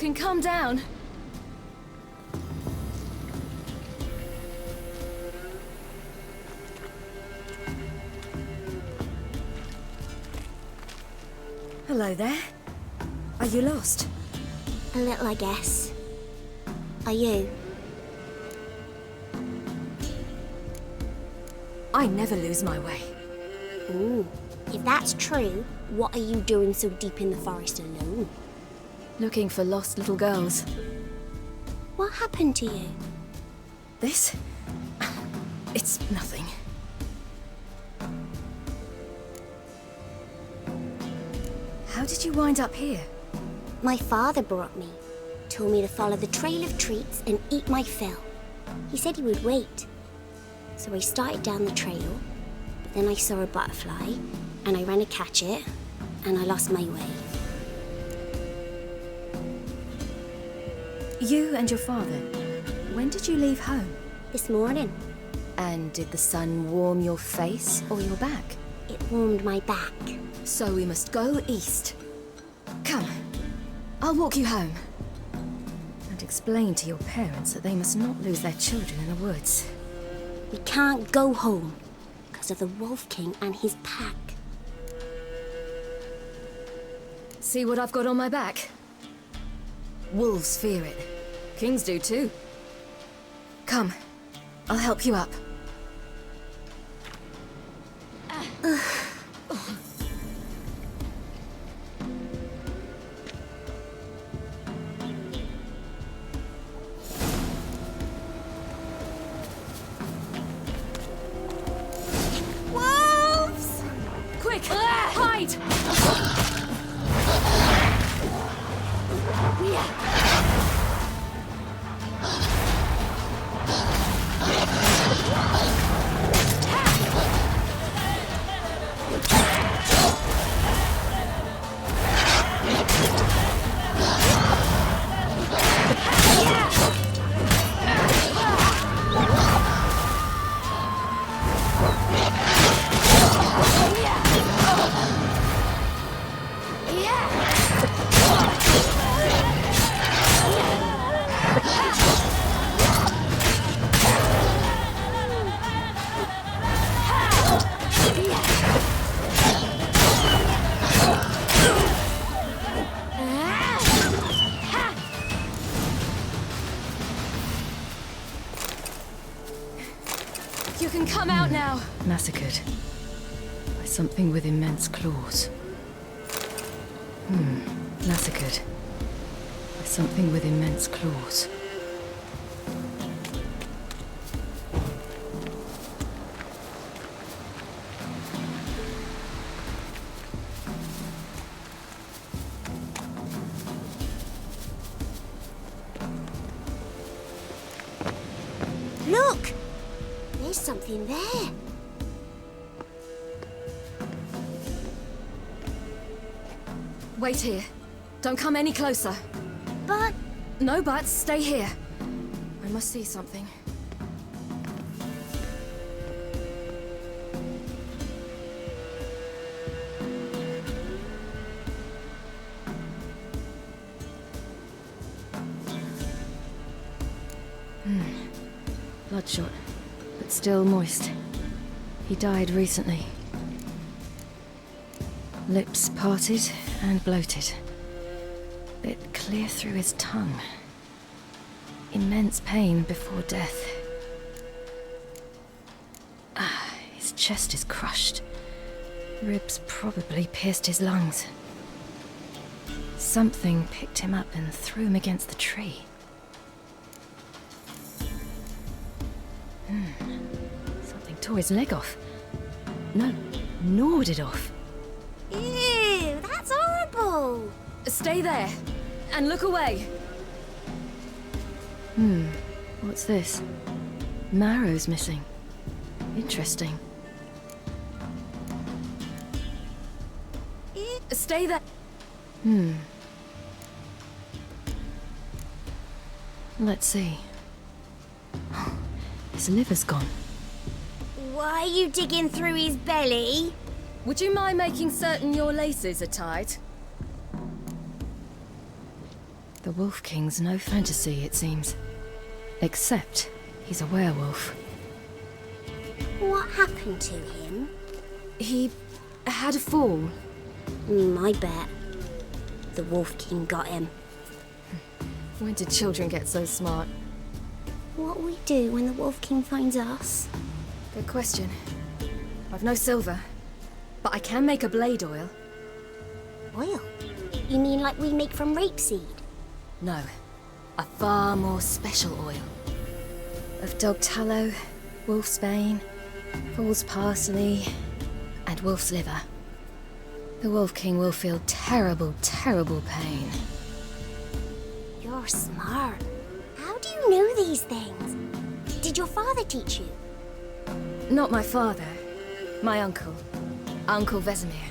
can calm down. Hello there. Are you lost? A little, I guess. Are you? I never lose my way. Ooh. If that's true, what are you doing so deep in the forest alone? Looking for lost little girls. What happened to you? This? It's nothing. How did you wind up here? My father brought me. Told me to follow the trail of treats and eat my fill. He said he would wait. So I started down the trail, but then I saw a butterfly, and I ran to catch it, and I lost my way. You and your father, when did you leave home? This morning. And did the sun warm your face or your back? It warmed my back. So we must go east. Come, I'll walk you home. And explain to your parents that they must not lose their children in the woods. We can't go home because of the Wolf King and his pack. See what I've got on my back? Wolves fear it. Kings do too. Come, I'll help you up. Wolves! Quick, hide! You can come out now. Massacred by something with immense claws. Massacred by something with immense claws. Look! There's something there. Wait here. Don't come any closer. But... No buts, stay here. I must see something. Bloodshot, but still moist. He died recently. Lips parted and bloated. Bit clear through his tongue. Immense pain before death. His chest is crushed. Ribs probably pierced his lungs. Something picked him up and threw him against the tree. Something tore his leg off. No, gnawed it off. Ew, that's horrible! Stay there, and look away. What's this? Marrow's missing. Interesting. Stay there. Let's see. His liver's gone. Why are you digging through his belly? Would you mind making certain your laces are tied? The The Wolf King's no fantasy, it seems. Except he's a werewolf. What happened to him? He had a fall. I bet. The Wolf King got him. When did children get so smart? What'll we do when the Wolf King finds us? Good question. I've no silver, but I can make a blade oil. Oil? You mean like we make from rapeseed? No, a far more special oil. Of dog tallow, wolf's bane, fool's parsley, and wolf's liver. The Wolf King will feel terrible, terrible pain. You're smart. How do you know these things? Did your father teach you? Not my father. My uncle. Uncle Vesemir.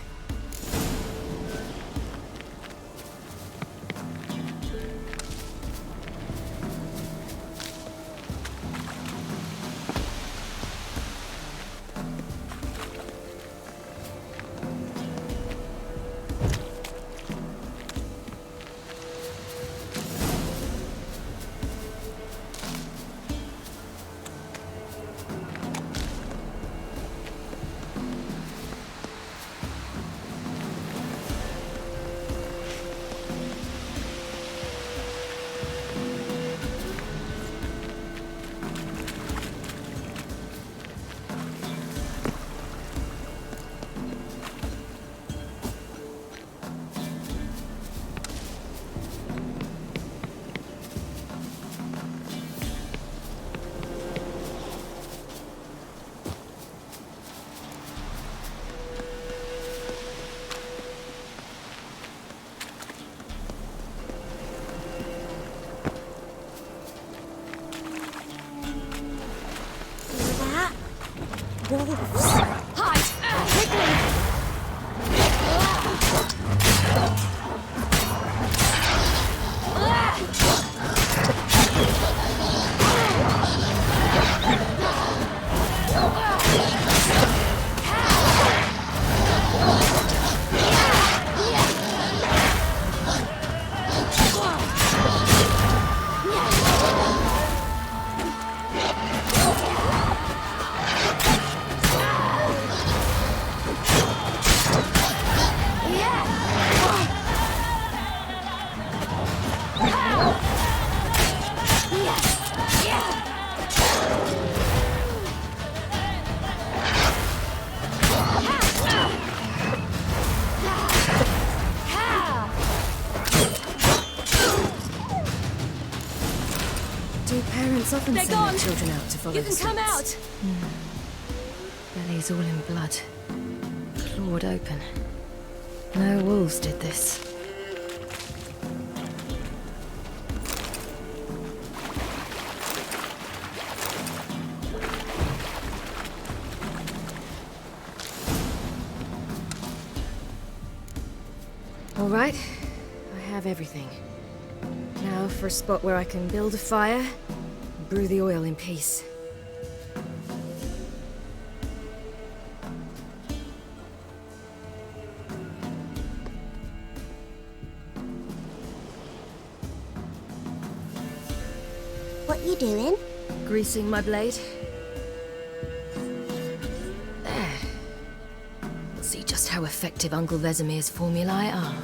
Wolves. Hide! Quickly! Often They're send gone. their children out to follow You the can come suits. Bellies all in blood. Clawed open. No wolves did this. All right, I have everything. Now for a spot where I can build a fire, and brew the oil in peace. What you doing? Greasing my blade. There. We'll see just how effective Uncle Vesemir's formulae are.